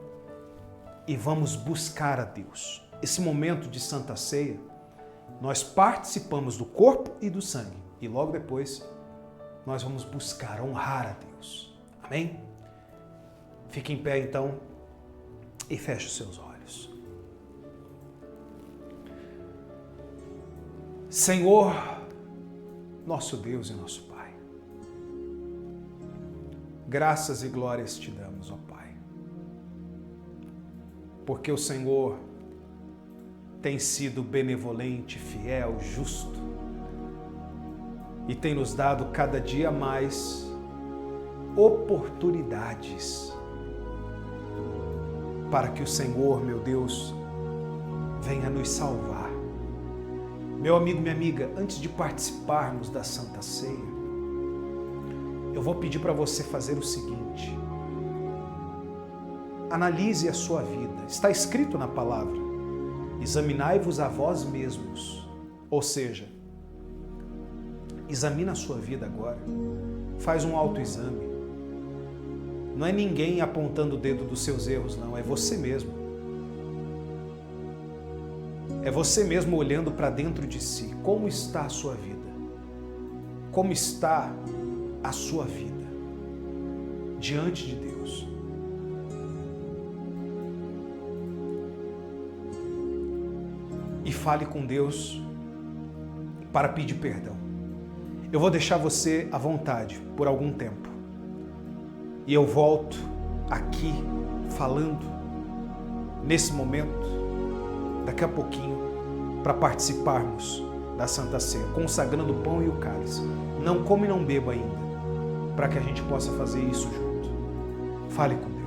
e vamos buscar a Deus. Esse momento de Santa Ceia, nós participamos do corpo e do sangue. E logo depois, nós vamos buscar, honrar a Deus. Amém? Fique em pé então e feche os seus olhos. Senhor, nosso Deus e nosso Pai, graças e glórias te damos, ó Pai, porque o Senhor tem sido benevolente, fiel, justo e tem nos dado cada dia mais oportunidades para que o Senhor, meu Deus, venha nos salvar. Meu amigo, minha amiga, antes de participarmos da Santa Ceia, eu vou pedir para você fazer o seguinte: analise a sua vida. Está escrito na palavra: examinai-vos a vós mesmos. Ou seja, examina a sua vida agora. Faz um autoexame. Não é ninguém apontando o dedo dos seus erros, não. É você mesmo. É você mesmo olhando para dentro de si. Como está a sua vida? Como está a sua vida diante de Deus? E fale com Deus para pedir perdão. Eu vou deixar você à vontade por algum tempo. E eu volto aqui falando nesse momento, daqui a pouquinho, para participarmos da Santa Ceia, consagrando o pão e o cálice. Não come e não beba ainda, para que a gente possa fazer isso junto. Fale com Deus.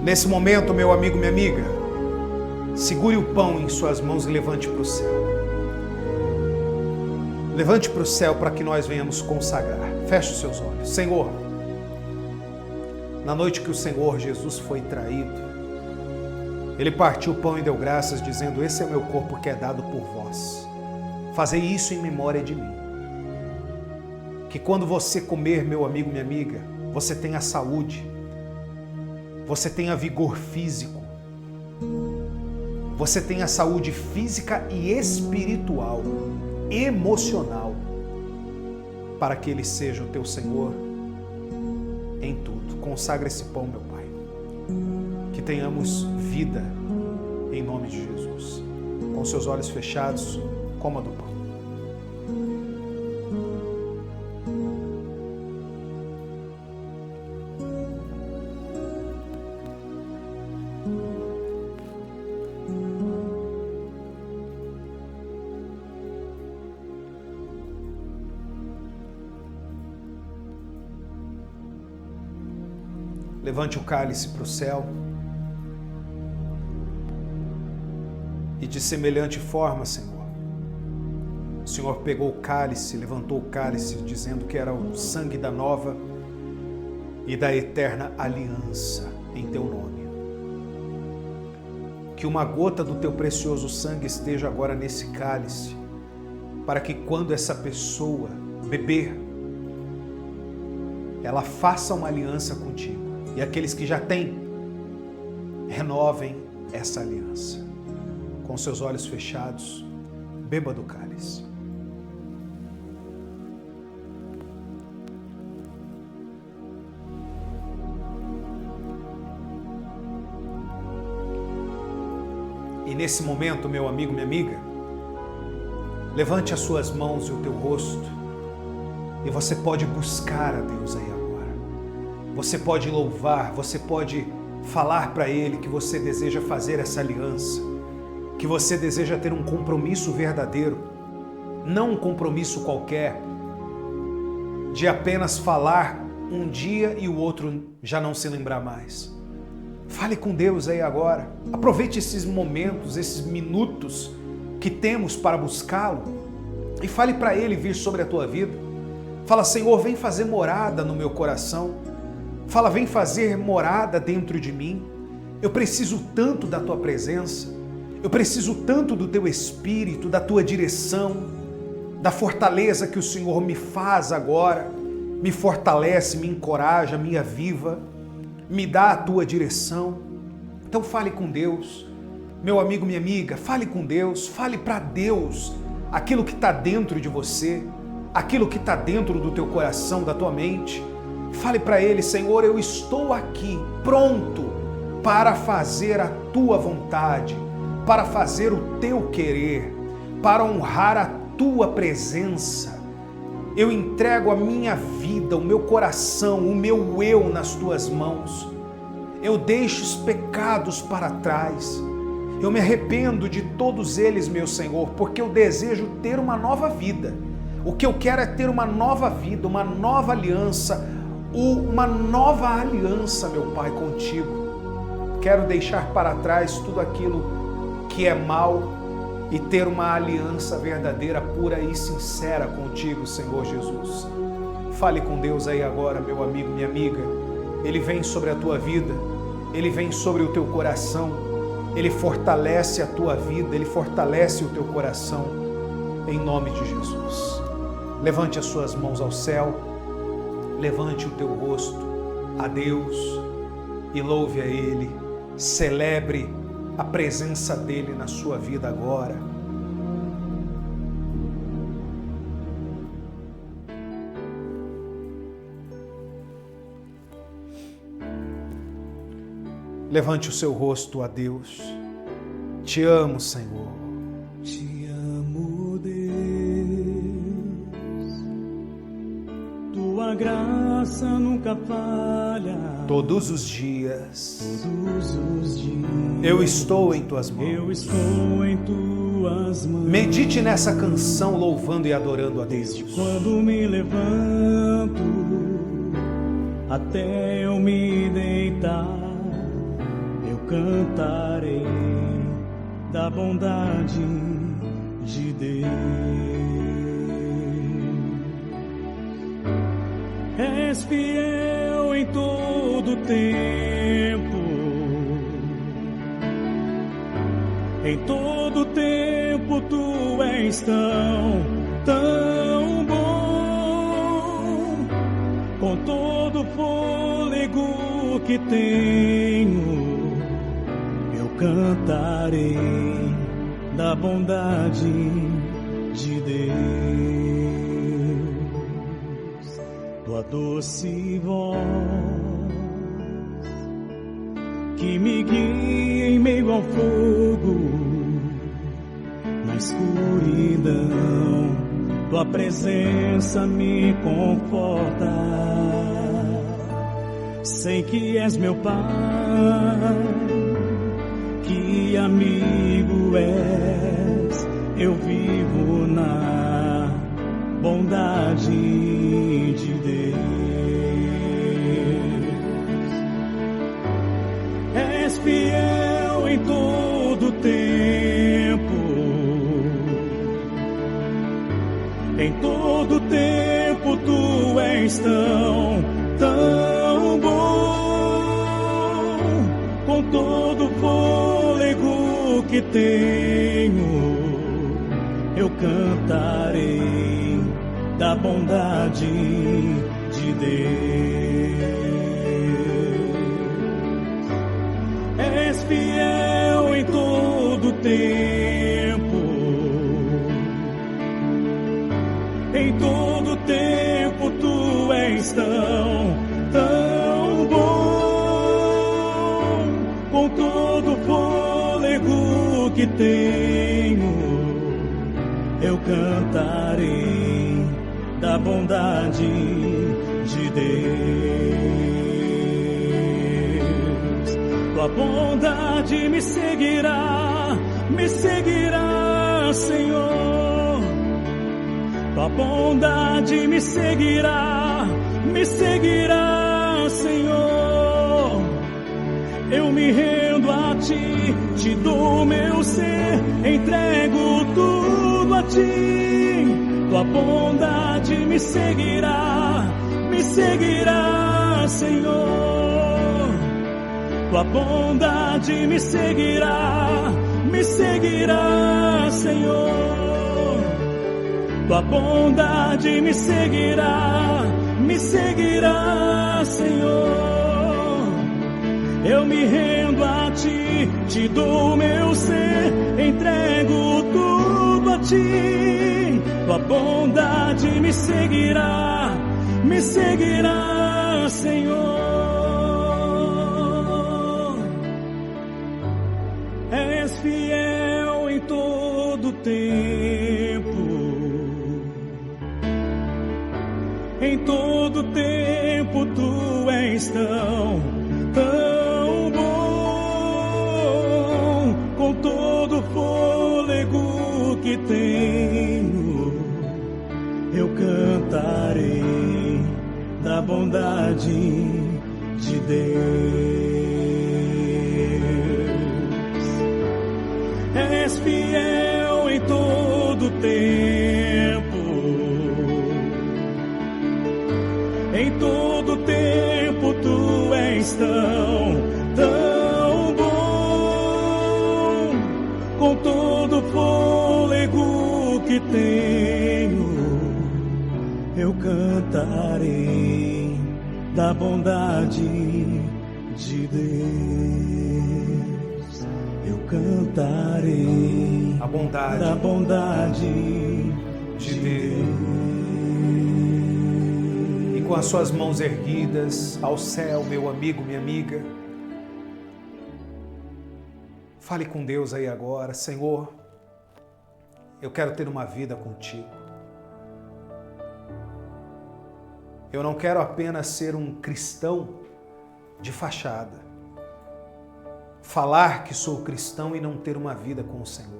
Nesse momento, meu amigo, minha amiga, segure o pão em suas mãos e levante para o céu. Levante para o céu para que nós venhamos consagrar. Feche os seus olhos. Senhor, na noite que o Senhor Jesus foi traído, Ele partiu o pão e deu graças, dizendo: esse é o meu corpo que é dado por vós. Fazei isso em memória de mim. Que quando você comer, meu amigo, minha amiga, você tenha saúde, você tenha vigor físico, você tenha saúde física e espiritual, emocional, para que Ele seja o teu Senhor em tudo. Consagra esse pão, meu Pai. Que tenhamos vida em nome de Jesus. Com seus olhos fechados, coma do pão. Levante o cálice para o céu e de semelhante forma, Senhor, o Senhor pegou o cálice, levantou o cálice, dizendo que era o sangue da nova e da eterna aliança em teu nome. Que uma gota do teu precioso sangue esteja agora nesse cálice, para que quando essa pessoa beber, ela faça uma aliança contigo. E aqueles que já têm, renovem essa aliança. Com seus olhos fechados, beba do cálice. E nesse momento, meu amigo, minha amiga, levante as suas mãos e o teu rosto e você pode buscar a Deus aí agora. Você pode louvar, você pode falar para Ele que você deseja fazer essa aliança, que você deseja ter um compromisso verdadeiro, não um compromisso qualquer, de apenas falar um dia e o outro já não se lembrar mais. Fale com Deus aí agora, aproveite esses momentos, esses minutos que temos para buscá-lo e fale para Ele vir sobre a tua vida. Fala: Senhor, vem fazer morada no meu coração. Fala: vem fazer morada dentro de mim. Eu preciso tanto da tua presença, eu preciso tanto do teu Espírito, da tua direção, da fortaleza que o Senhor me faz agora, me fortalece, me encoraja, me aviva, me dá a tua direção. Então fale com Deus, meu amigo, minha amiga, fale com Deus, fale para Deus aquilo que está dentro de você, aquilo que está dentro do teu coração, da tua mente. Fale para Ele: Senhor, eu estou aqui pronto para fazer a tua vontade, para fazer o teu querer, para honrar a tua presença. Eu entrego a minha vida, o meu coração, o meu eu nas tuas mãos. Eu deixo os pecados para trás. Eu me arrependo de todos eles, meu Senhor, porque eu desejo ter uma nova vida. O que eu quero é ter uma nova vida, uma nova aliança, meu Pai, contigo. Quero deixar para trás tudo aquilo que é mal e ter uma aliança verdadeira, pura e sincera contigo, Senhor Jesus. Fale com Deus aí agora, meu amigo, minha amiga. Ele vem sobre a tua vida, Ele vem sobre o teu coração, Ele fortalece a tua vida, Ele fortalece o teu coração, em nome de Jesus. Levante as suas mãos ao céu, levante o teu rosto a Deus e louve a Ele, celebre a presença dEle na sua vida agora. Levante o seu rosto a Deus. Te amo, Senhor. Te amo, Deus. Tua graça nunca falha. Todos os dias. Todos os dias. Eu estou em tuas mãos. Eu estou em tuas mãos. Medite nessa canção louvando e adorando a Deus. Desde quando me levanto até eu me deitar, cantarei da bondade de Deus. És fiel em todo tempo, em todo tempo tu és tão bom. Com todo fôlego que tenho, eu cantarei da bondade de Deus. Tua doce voz que me guia em meio ao fogo, na escuridão, tua presença me conforta. Sei que és meu Pai, que amigo és, eu vivo na bondade de Deus. És fiel em todo tempo, em todo tempo tu és tão bom. Com todo fôlego que tenho, eu cantarei da bondade de Deus. És fiel em todo tempo, em todo tempo tu és tão bom. Com todo fôlego que tenho, eu cantarei da bondade de Deus. Tua bondade me seguirá, Senhor. Tua bondade me seguirá, Senhor. Eu me rendo a ti, te dou meu ser, entrego tudo a ti. Tua bondade me seguirá, Senhor. Tua bondade me seguirá, Senhor. Tua bondade me seguirá, Senhor. Eu me rendo a ti, te dou meu ser, entrego tudo a ti. Tua bondade me seguirá, Senhor. És fiel em todo tempo, em todo tempo tu és tão bom. Com todo fôlego que tenho, eu cantarei da bondade de Deus. És fiel em todo tempo, em todo tempo tu és tão bom. Com todo fôlego que tenho, eu cantarei da bondade de Deus. Eu cantarei a bondade da bondade de Deus. E com as suas mãos erguidas ao céu, meu amigo, minha amiga, fale com Deus aí agora. Senhor, eu quero ter uma vida contigo. Eu não quero apenas ser um cristão de fachada, falar que sou cristão e não ter uma vida com o Senhor,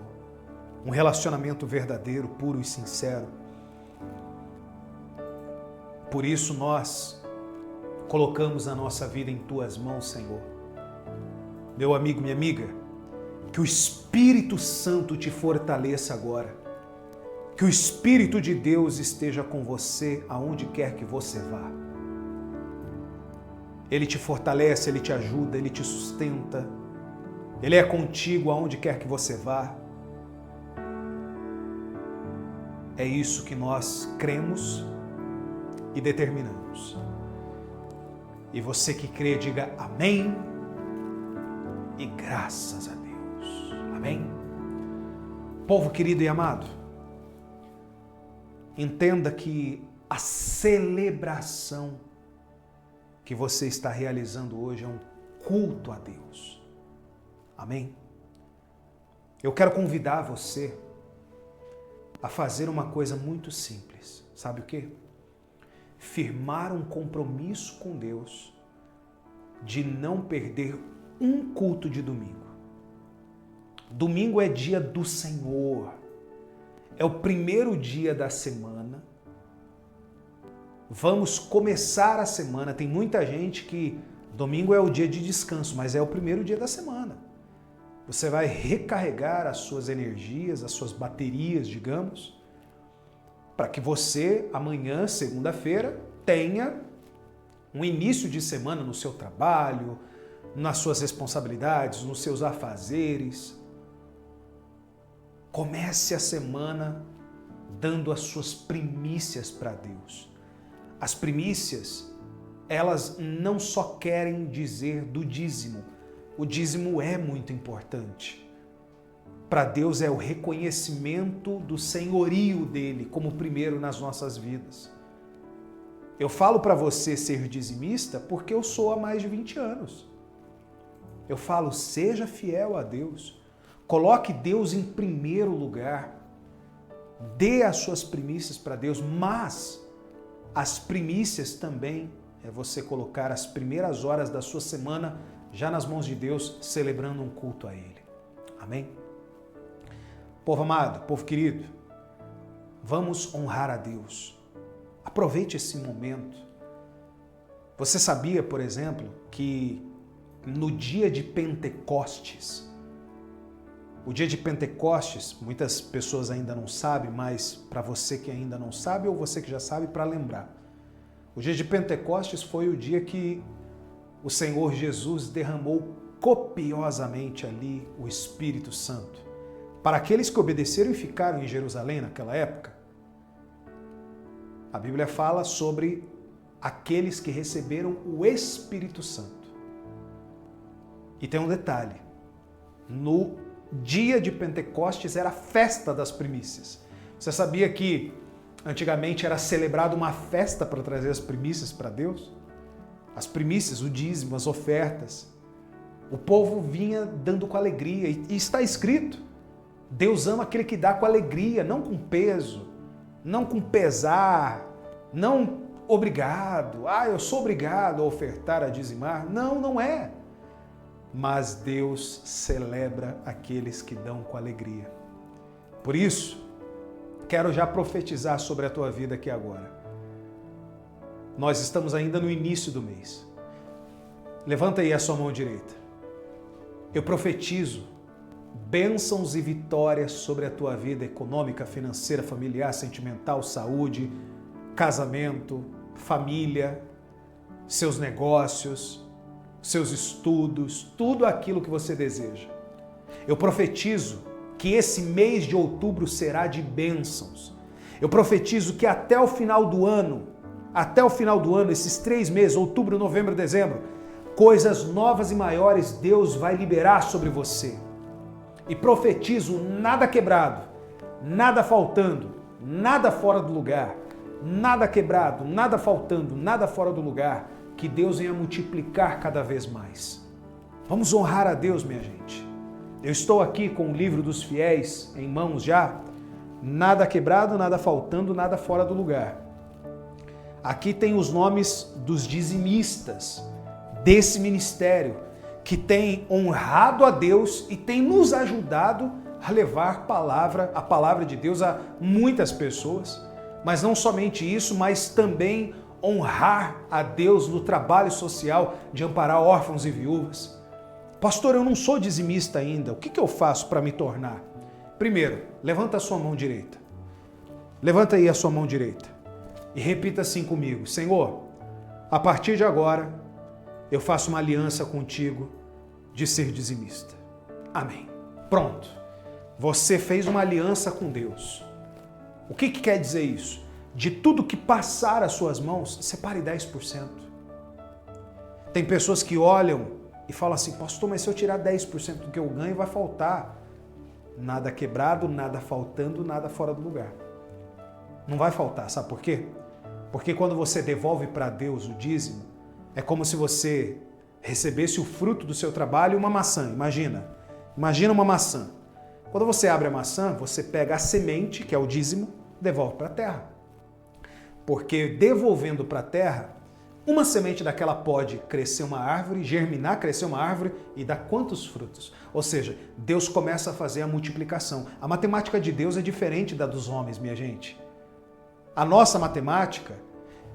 um relacionamento verdadeiro, puro e sincero. Por isso nós colocamos a nossa vida em Tuas mãos, Senhor. Meu amigo, minha amiga, que o Espírito Santo te fortaleça agora. Que o Espírito de Deus esteja com você aonde quer que você vá. Ele te fortalece, Ele te ajuda, Ele te sustenta. Ele é contigo aonde quer que você vá. É isso que nós cremos e determinamos. E você que crê, diga amém e graças a Deus. Amém? Povo querido e amado, entenda que a celebração que você está realizando hoje é um culto a Deus. Amém? Eu quero convidar você a fazer uma coisa muito simples. Sabe o quê? Firmar um compromisso com Deus de não perder um culto de domingo. Domingo é dia do Senhor. É o primeiro dia da semana. Vamos começar a semana. Tem muita gente que domingo é o dia de descanso, mas é o primeiro dia da semana. Você vai recarregar as suas energias, as suas baterias, digamos, para que você amanhã, segunda-feira, tenha um início de semana no seu trabalho, nas suas responsabilidades, nos seus afazeres. Comece a semana dando as suas primícias para Deus. As primícias, elas não só querem dizer do dízimo. O dízimo é muito importante. Para Deus é o reconhecimento do senhorio dele como primeiro nas nossas vidas. Eu falo para você ser dizimista porque eu sou há mais de 20 anos. Eu falo, seja fiel a Deus. Coloque Deus em primeiro lugar. Dê as suas primícias para Deus, mas as primícias também é você colocar as primeiras horas da sua semana já nas mãos de Deus, celebrando um culto a Ele. Amém? Povo amado, povo querido, vamos honrar a Deus. Aproveite esse momento. Você sabia, por exemplo, que no dia de Pentecostes, o dia de Pentecostes, muitas pessoas ainda não sabem, mas para você que ainda não sabe ou você que já sabe, para lembrar. O dia de Pentecostes foi o dia que o Senhor Jesus derramou copiosamente ali o Espírito Santo. Para aqueles que obedeceram e ficaram em Jerusalém naquela época, a Bíblia fala sobre aqueles que receberam o Espírito Santo. E tem um detalhe, no dia de Pentecostes era a festa das primícias. Você sabia que antigamente era celebrada uma festa para trazer as primícias para Deus? As primícias, o dízimo, as ofertas. O povo vinha dando com alegria. E está escrito, Deus ama aquele que dá com alegria, não com peso, não com pesar, não obrigado. Eu sou obrigado a ofertar, a dizimar. Não, não é. Mas Deus celebra aqueles que dão com alegria. Por isso, quero já profetizar sobre a tua vida aqui agora. Nós estamos ainda no início do mês. Levanta aí a sua mão direita. Eu profetizo bênçãos e vitórias sobre a tua vida econômica, financeira, familiar, sentimental, saúde, casamento, família, seus negócios, seus estudos, tudo aquilo que você deseja. Eu profetizo que esse mês de outubro será de bênçãos. Eu profetizo que até o final do ano, esses 3 meses, outubro, novembro, dezembro, coisas novas e maiores Deus vai liberar sobre você. E profetizo nada quebrado, nada faltando, nada fora do lugar, nada quebrado, nada faltando, nada fora do lugar, que Deus venha multiplicar cada vez mais. Vamos honrar a Deus, minha gente. Eu estou aqui com o livro dos fiéis em mãos já, nada quebrado, nada faltando, nada fora do lugar. Aqui tem os nomes dos dizimistas desse ministério, que tem honrado a Deus e tem nos ajudado a levar a palavra de Deus a muitas pessoas. Mas não somente isso, mas também honrar a Deus no trabalho social de amparar órfãos e viúvas. Pastor, eu não sou dizimista ainda, o que eu faço para me tornar? Primeiro, levanta a sua mão direita. Levanta aí a sua mão direita e repita assim comigo: Senhor, a partir de agora, eu faço uma aliança contigo de ser dizimista. Amém. Pronto. Você fez uma aliança com Deus. O que quer dizer isso? De tudo que passar às suas mãos, separe 10%. Tem pessoas que olham e falam assim: pastor, mas se eu tirar 10% do que eu ganho, vai faltar. Nada quebrado, nada faltando, nada fora do lugar. Não vai faltar, sabe por quê? Porque quando você devolve para Deus o dízimo, é como se você recebesse o fruto do seu trabalho, uma maçã. Imagina uma maçã. Quando você abre a maçã, você pega a semente, que é o dízimo, devolve para a terra. Porque devolvendo para a terra, uma semente daquela pode crescer uma árvore, germinar, crescer uma árvore e dar quantos frutos? Ou seja, Deus começa a fazer a multiplicação. A matemática de Deus é diferente da dos homens, minha gente. A nossa matemática,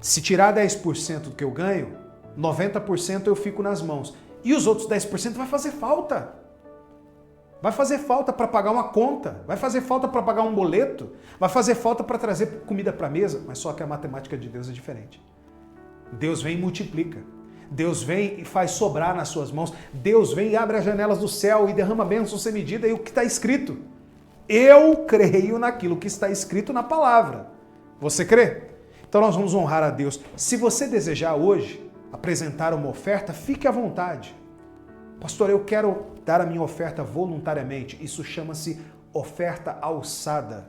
se tirar 10% do que eu ganho, 90% eu fico nas mãos. E os outros 10% vai fazer falta. Vai fazer falta para pagar uma conta, vai fazer falta para pagar um boleto, vai fazer falta para trazer comida para a mesa, mas só que a matemática de Deus é diferente. Deus vem e multiplica. Deus vem e faz sobrar nas suas mãos. Deus vem e abre as janelas do céu e derrama bênção sem medida. E o que está escrito? Eu creio naquilo que está escrito na palavra. Você crê? Então nós vamos honrar a Deus. Se você desejar hoje apresentar uma oferta, fique à vontade. Pastor, eu quero dar a minha oferta voluntariamente. Isso chama-se oferta alçada,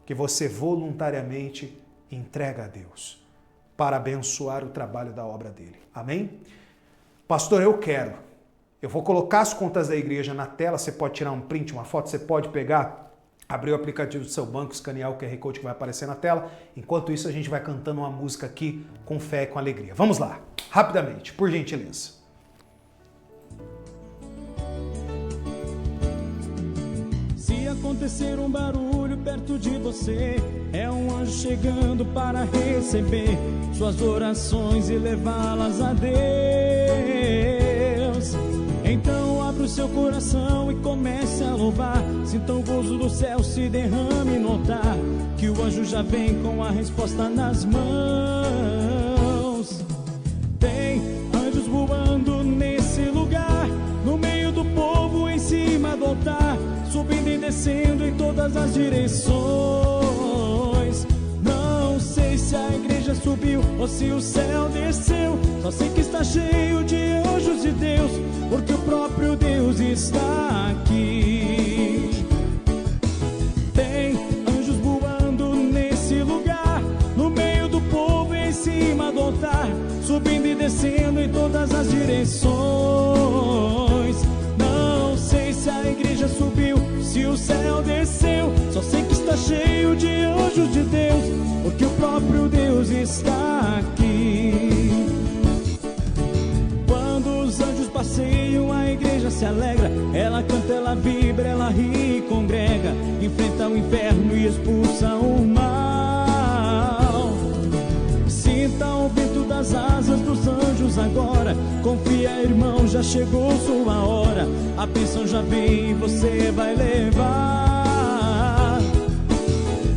que você voluntariamente entrega a Deus para abençoar o trabalho da obra dele. Amém? Pastor, eu quero. Eu vou colocar as contas da igreja na tela, você pode tirar um print, uma foto, você pode pegar, abrir o aplicativo do seu banco, escanear o QR Code que vai aparecer na tela. Enquanto isso, a gente vai cantando uma música aqui com fé e com alegria. Vamos lá, rapidamente, por gentileza. Se acontecer um barulho perto de você, é um anjo chegando para receber suas orações e levá-las a Deus. Então abra o seu coração e comece a louvar. Sinta o gozo do céu se derrame no altar, que o anjo já vem com a resposta nas mãos. Tem anjos voando nesse lugar, no meio do povo, em cima do altar, subindo e descendo em todas as direções. Não sei se a igreja subiu ou se o céu desceu, só sei que está cheio de anjos de Deus, porque o próprio Deus está aqui. Tem anjos voando nesse lugar, no meio do povo, em cima do altar, subindo e descendo em todas as direções. Não sei se a igreja subiu, se o céu desceu, só sei que está cheio de anjos de Deus, porque o próprio Deus está aqui. Quando os anjos passeiam, a igreja se alegra, ela canta, ela vibra, ela ri e congrega, enfrenta o inferno e expulsa o mal. Sinta o vento das asas dos anjos agora, confia, irmão, já chegou sua hora, a bênção já vem e você vai levar.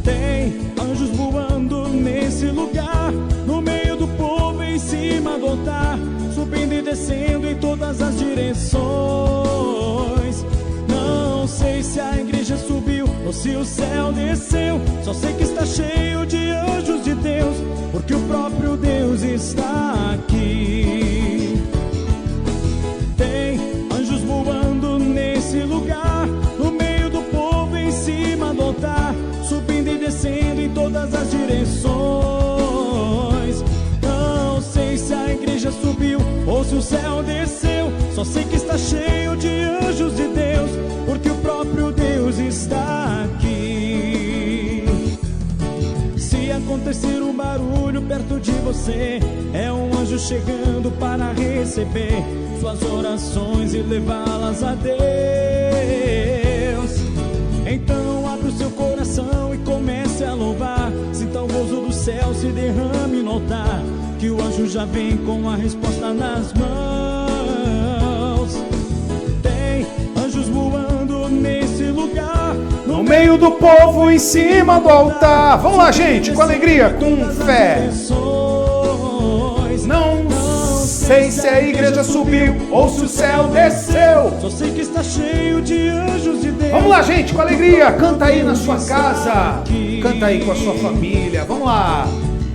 Tem anjos voando nesse lugar, no meio do povo, em cima do altar, subindo e descendo em todas as direções. Não sei se a igreja subiu ou se o céu desceu, só sei que está cheio de anjos de Deus, porque o próprio Deus está aqui. Tem anjos voando nesse lugar, no meio do povo, em cima do altar, subindo e descendo em todas as direções. Não sei se a igreja subiu ou se o céu desceu, só sei que está cheio de anjos de Deus, porque o próprio Deus está aqui. Se acontecer um barulho perto de você, é um anjo chegando para receber suas orações e levá-las a Deus. Então abra o seu coração e comece a louvar, sinta o gozo do céu se derrame no altar, que o anjo já vem com a resposta nas mãos. meio do povo, em cima do altar. Vamos lá, gente, com alegria, com fé. Não sei se a igreja subiu ou se o céu desceu. Só sei que está cheio de anjos de Deus. Vamos lá, gente, com alegria. Canta aí na sua casa. Canta aí com a sua família. Vamos lá.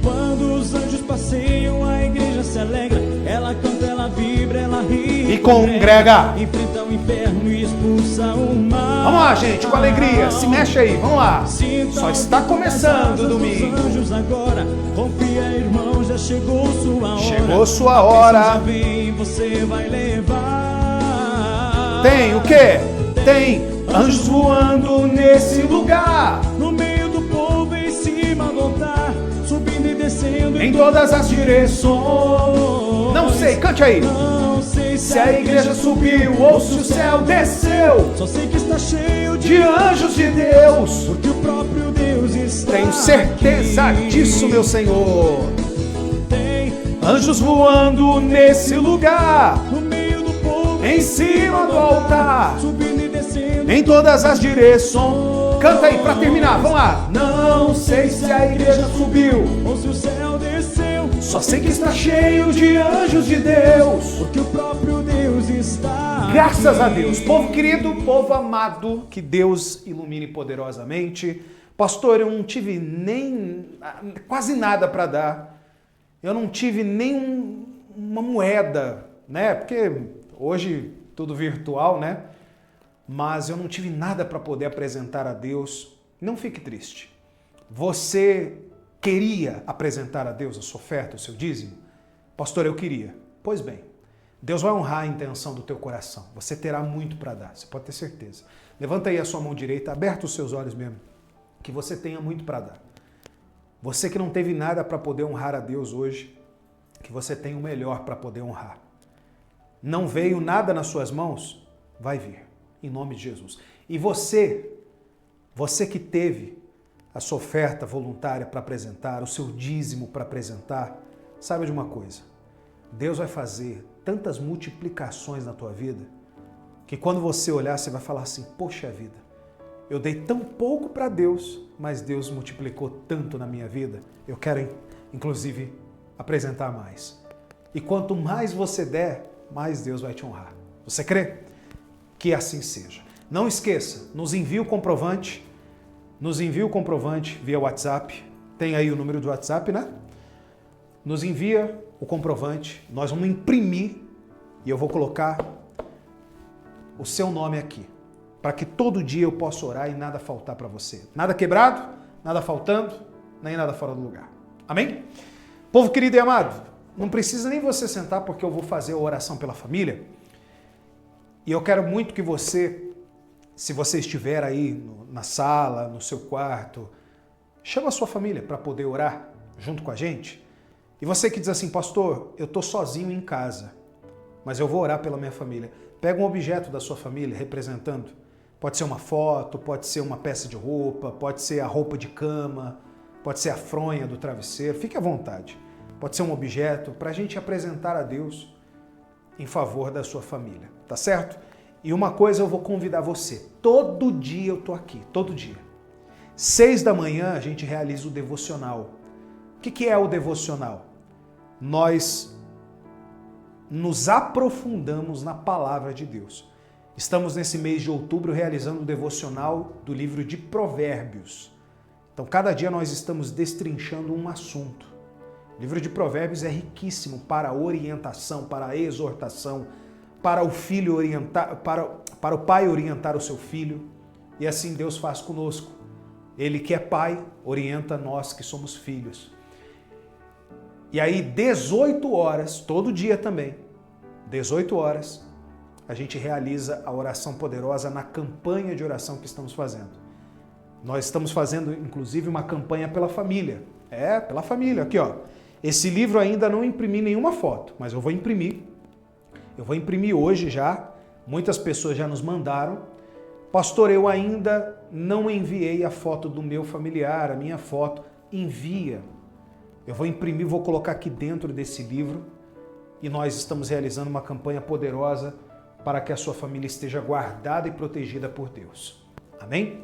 Quando os anjos passeiam, a igreja se alegra. Ela canta, ela vibra, ela ri E congrega. Enfrenta o inferno e expulsa o mal. Vamos lá, gente, com alegria. Se mexe aí, vamos lá. Só está começando o domingo. Anjos agora, confia, irmão, já chegou sua hora. Chegou sua hora. Vem, você vai levar. Tem o quê? Tem anjos voando nesse lugar. No meio do povo, em cima do altar, subindo e descendo Em todas as direções. Não sei, cante aí. Não sei Se a igreja subiu ou se o céu desceu. Só sei que está cheio De anjos de Deus. porque o próprio Deus está Tenho certeza aqui. disso, meu Senhor. Tem Anjos voando nesse lugar. no meio do povo, Em cima do altar. subindo e descendo. Em todas as direções. Canta aí pra terminar, vamos lá. Não sei se a igreja subiu. Ou se o céu desceu, Só sei que está cheio de anjos de Deus. porque o próprio Deus está Graças a aqui. Deus. Povo querido, povo amado, que Deus ilumine poderosamente. Pastor, eu não tive nem quase nada para dar. Eu não tive nem uma moeda, né? Porque hoje tudo virtual, né? Mas eu não tive nada para poder apresentar a Deus. Não fique triste. Você queria apresentar a Deus a sua oferta, o seu dízimo? Pastor, eu queria. Pois bem, Deus vai honrar a intenção do teu coração. Você terá muito para dar, você pode ter certeza. Levanta aí a sua mão direita, aberta os seus olhos mesmo, que você tenha muito para dar. Você que não teve nada para poder honrar a Deus hoje, que você tenha o melhor para poder honrar. Não veio nada nas suas mãos? Vai vir, em nome de Jesus. E você que teve a sua oferta voluntária para apresentar, o seu dízimo para apresentar, saiba de uma coisa, Deus vai fazer tantas multiplicações na tua vida, que quando você olhar, você vai falar assim, poxa vida, eu dei tão pouco para Deus, mas Deus multiplicou tanto na minha vida, eu quero, inclusive, apresentar mais. E quanto mais você der, mais Deus vai te honrar. Você crê? Que assim seja. Não esqueça, nos envie o comprovante via WhatsApp, tem aí o número do WhatsApp, né? Nos envia o comprovante, nós vamos imprimir e eu vou colocar o seu nome aqui, para que todo dia eu possa orar e nada faltar para você. Nada quebrado, nada faltando, nem nada fora do lugar. Amém? Povo querido e amado, não precisa nem você sentar porque eu vou fazer a oração pela família. E eu quero muito que você, se você estiver aí na sala, no seu quarto, chama a sua família para poder orar junto com a gente. E você que diz assim, pastor, eu estou sozinho em casa, mas eu vou orar pela minha família. Pega um objeto da sua família representando. Pode ser uma foto, pode ser uma peça de roupa, pode ser a roupa de cama, pode ser a fronha do travesseiro. Fique à vontade. Pode ser um objeto para a gente apresentar a Deus em favor da sua família. Tá certo? E uma coisa eu vou convidar você. Todo dia eu tô aqui, todo dia. 6 da manhã a gente realiza o devocional. O que é o devocional? Nós nos aprofundamos na palavra de Deus. Estamos nesse mês de outubro realizando o devocional do livro de Provérbios. Então, cada dia nós estamos destrinchando um assunto. O livro de Provérbios é riquíssimo para a orientação, para a exortação, para o filho orientar, para o pai orientar o seu filho. E assim Deus faz conosco. Ele que é pai, orienta nós que somos filhos. E aí, 18 horas, todo dia também, 18 horas, a gente realiza a oração poderosa na campanha de oração que estamos fazendo. Nós estamos fazendo, inclusive, uma campanha pela família. Pela família. Aqui, ó. Esse livro ainda não imprimi nenhuma foto, mas eu vou imprimir. Eu vou imprimir hoje já. Muitas pessoas já nos mandaram. Pastor, eu ainda não enviei a foto do meu familiar, a minha foto. Envia. Eu vou imprimir, vou colocar aqui dentro desse livro. E nós estamos realizando uma campanha poderosa para que a sua família esteja guardada e protegida por Deus. Amém?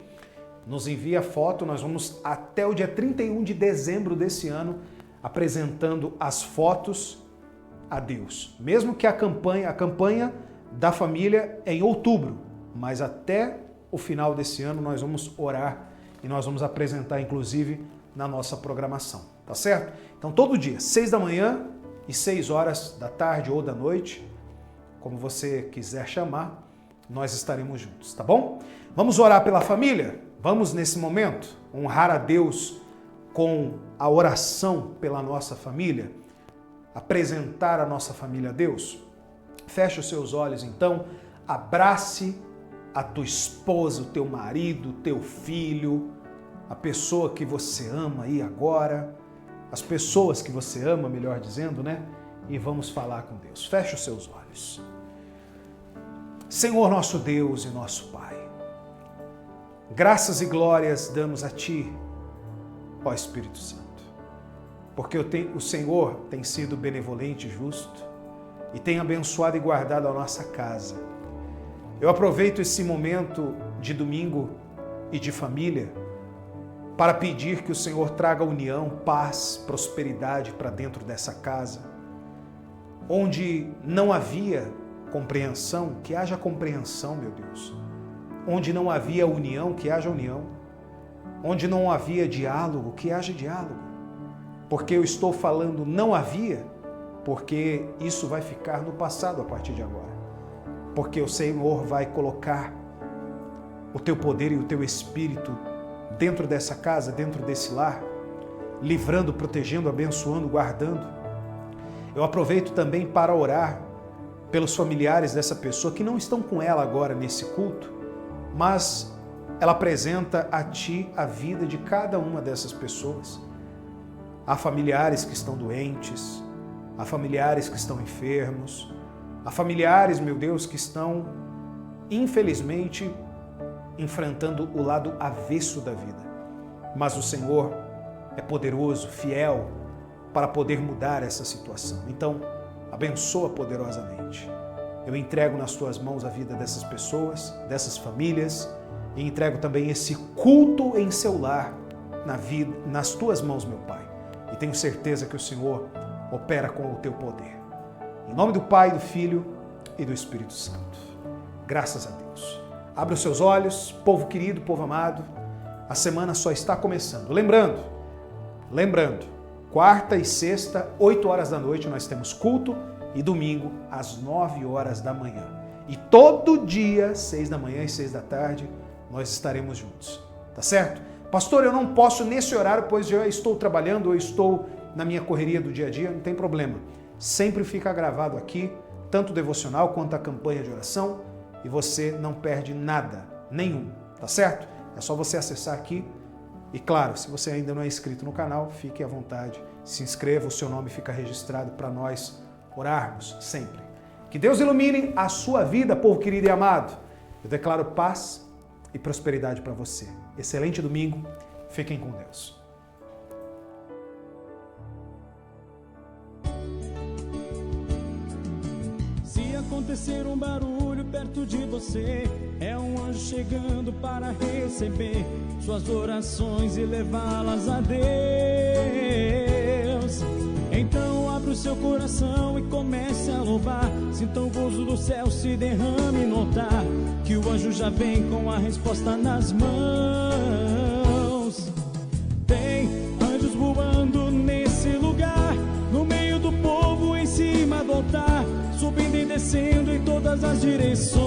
nos envia foto, nós vamos até o dia 31 de dezembro desse ano apresentando as fotos a Deus. Mesmo que a campanha da família é em outubro, mas até o final desse ano nós vamos orar e nós vamos apresentar inclusive na nossa programação, tá certo? Então todo dia, 6 da manhã e 6 horas da tarde ou da noite, como você quiser chamar, nós estaremos juntos, tá bom? Vamos orar pela família? Vamos, nesse momento, honrar a Deus com a oração pela nossa família? Apresentar a nossa família a Deus? Feche os seus olhos, então, abrace a tua esposa, o teu marido, o teu filho, a pessoa que você ama aí agora, as pessoas que você ama, melhor dizendo, né? E vamos falar com Deus. Feche os seus olhos. Senhor nosso Deus e nosso Pai, graças e glórias damos a Ti, ó Espírito Santo, porque o Senhor tem sido benevolente e justo e tem abençoado e guardado a nossa casa. Eu aproveito esse momento de domingo e de família para pedir que o Senhor traga união, paz, prosperidade para dentro dessa casa, onde não havia compreensão, que haja compreensão, meu Deus. Onde não havia união, que haja união. Onde não havia diálogo, que haja diálogo. Porque eu estou falando não havia, porque isso vai ficar no passado a partir de agora. Porque o Senhor vai colocar o teu poder e o teu espírito dentro dessa casa, dentro desse lar, livrando, protegendo, abençoando, guardando. Eu aproveito também para orar pelos familiares dessa pessoa que não estão com ela agora nesse culto, mas ela apresenta a Ti a vida de cada uma dessas pessoas. Há familiares que estão doentes, há familiares que estão enfermos, há familiares, meu Deus, que estão, infelizmente, enfrentando o lado avesso da vida. Mas o Senhor é poderoso, fiel, para poder mudar essa situação. Então, abençoa poderosamente. Eu entrego nas Tuas mãos a vida dessas pessoas, dessas famílias, e entrego também esse culto em seu lar, nas Tuas mãos, meu Pai. E tenho certeza que o Senhor opera com o Teu poder. Em nome do Pai, do Filho e do Espírito Santo. Graças a Deus. Abre os seus olhos, povo querido, povo amado. A semana só está começando. Lembrando, quarta e sexta, 8 horas da noite, nós temos culto e domingo, às 9 horas da manhã. E todo dia, 6 da manhã e 6 da tarde, nós estaremos juntos. Tá certo? Pastor, eu não posso nesse horário, pois já estou trabalhando, ou estou na minha correria do dia a dia, não tem problema. Sempre fica gravado aqui, tanto o devocional quanto a campanha de oração, e você não perde nada, nenhum. Tá certo? É só você acessar aqui. E claro, se você ainda não é inscrito no canal, fique à vontade, se inscreva, o seu nome fica registrado para nós orarmos sempre. Que Deus ilumine a sua vida, povo querido e amado. Eu declaro paz e prosperidade para você. Excelente domingo, fiquem com Deus. Se acontecer um barulho perto de você, é um anjo chegando para receber suas orações e levá-las a Deus. Então abra o seu coração e comece a louvar. Sinta o gozo do céu se derrame no altar, que o anjo já vem com a resposta nas mãos. Tem anjos voando nesse lugar, no meio do povo, em cima do altar, subindo e descendo em todas as direções.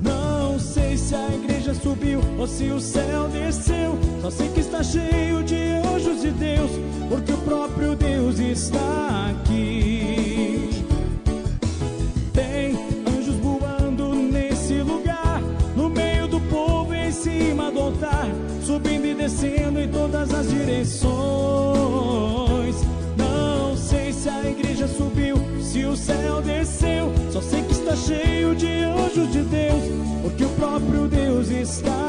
Não sei se a igreja subiu ou se o céu desceu, só sei que está cheio de anjos de Deus, porque o próprio Deus está aqui. Tem anjos voando nesse lugar, no meio do povo, em cima do altar, subindo e descendo em todas as direções. Não sei se a igreja subiu, se o céu desceu, só sei que está cheio de anjos de Deus, porque o próprio Deus está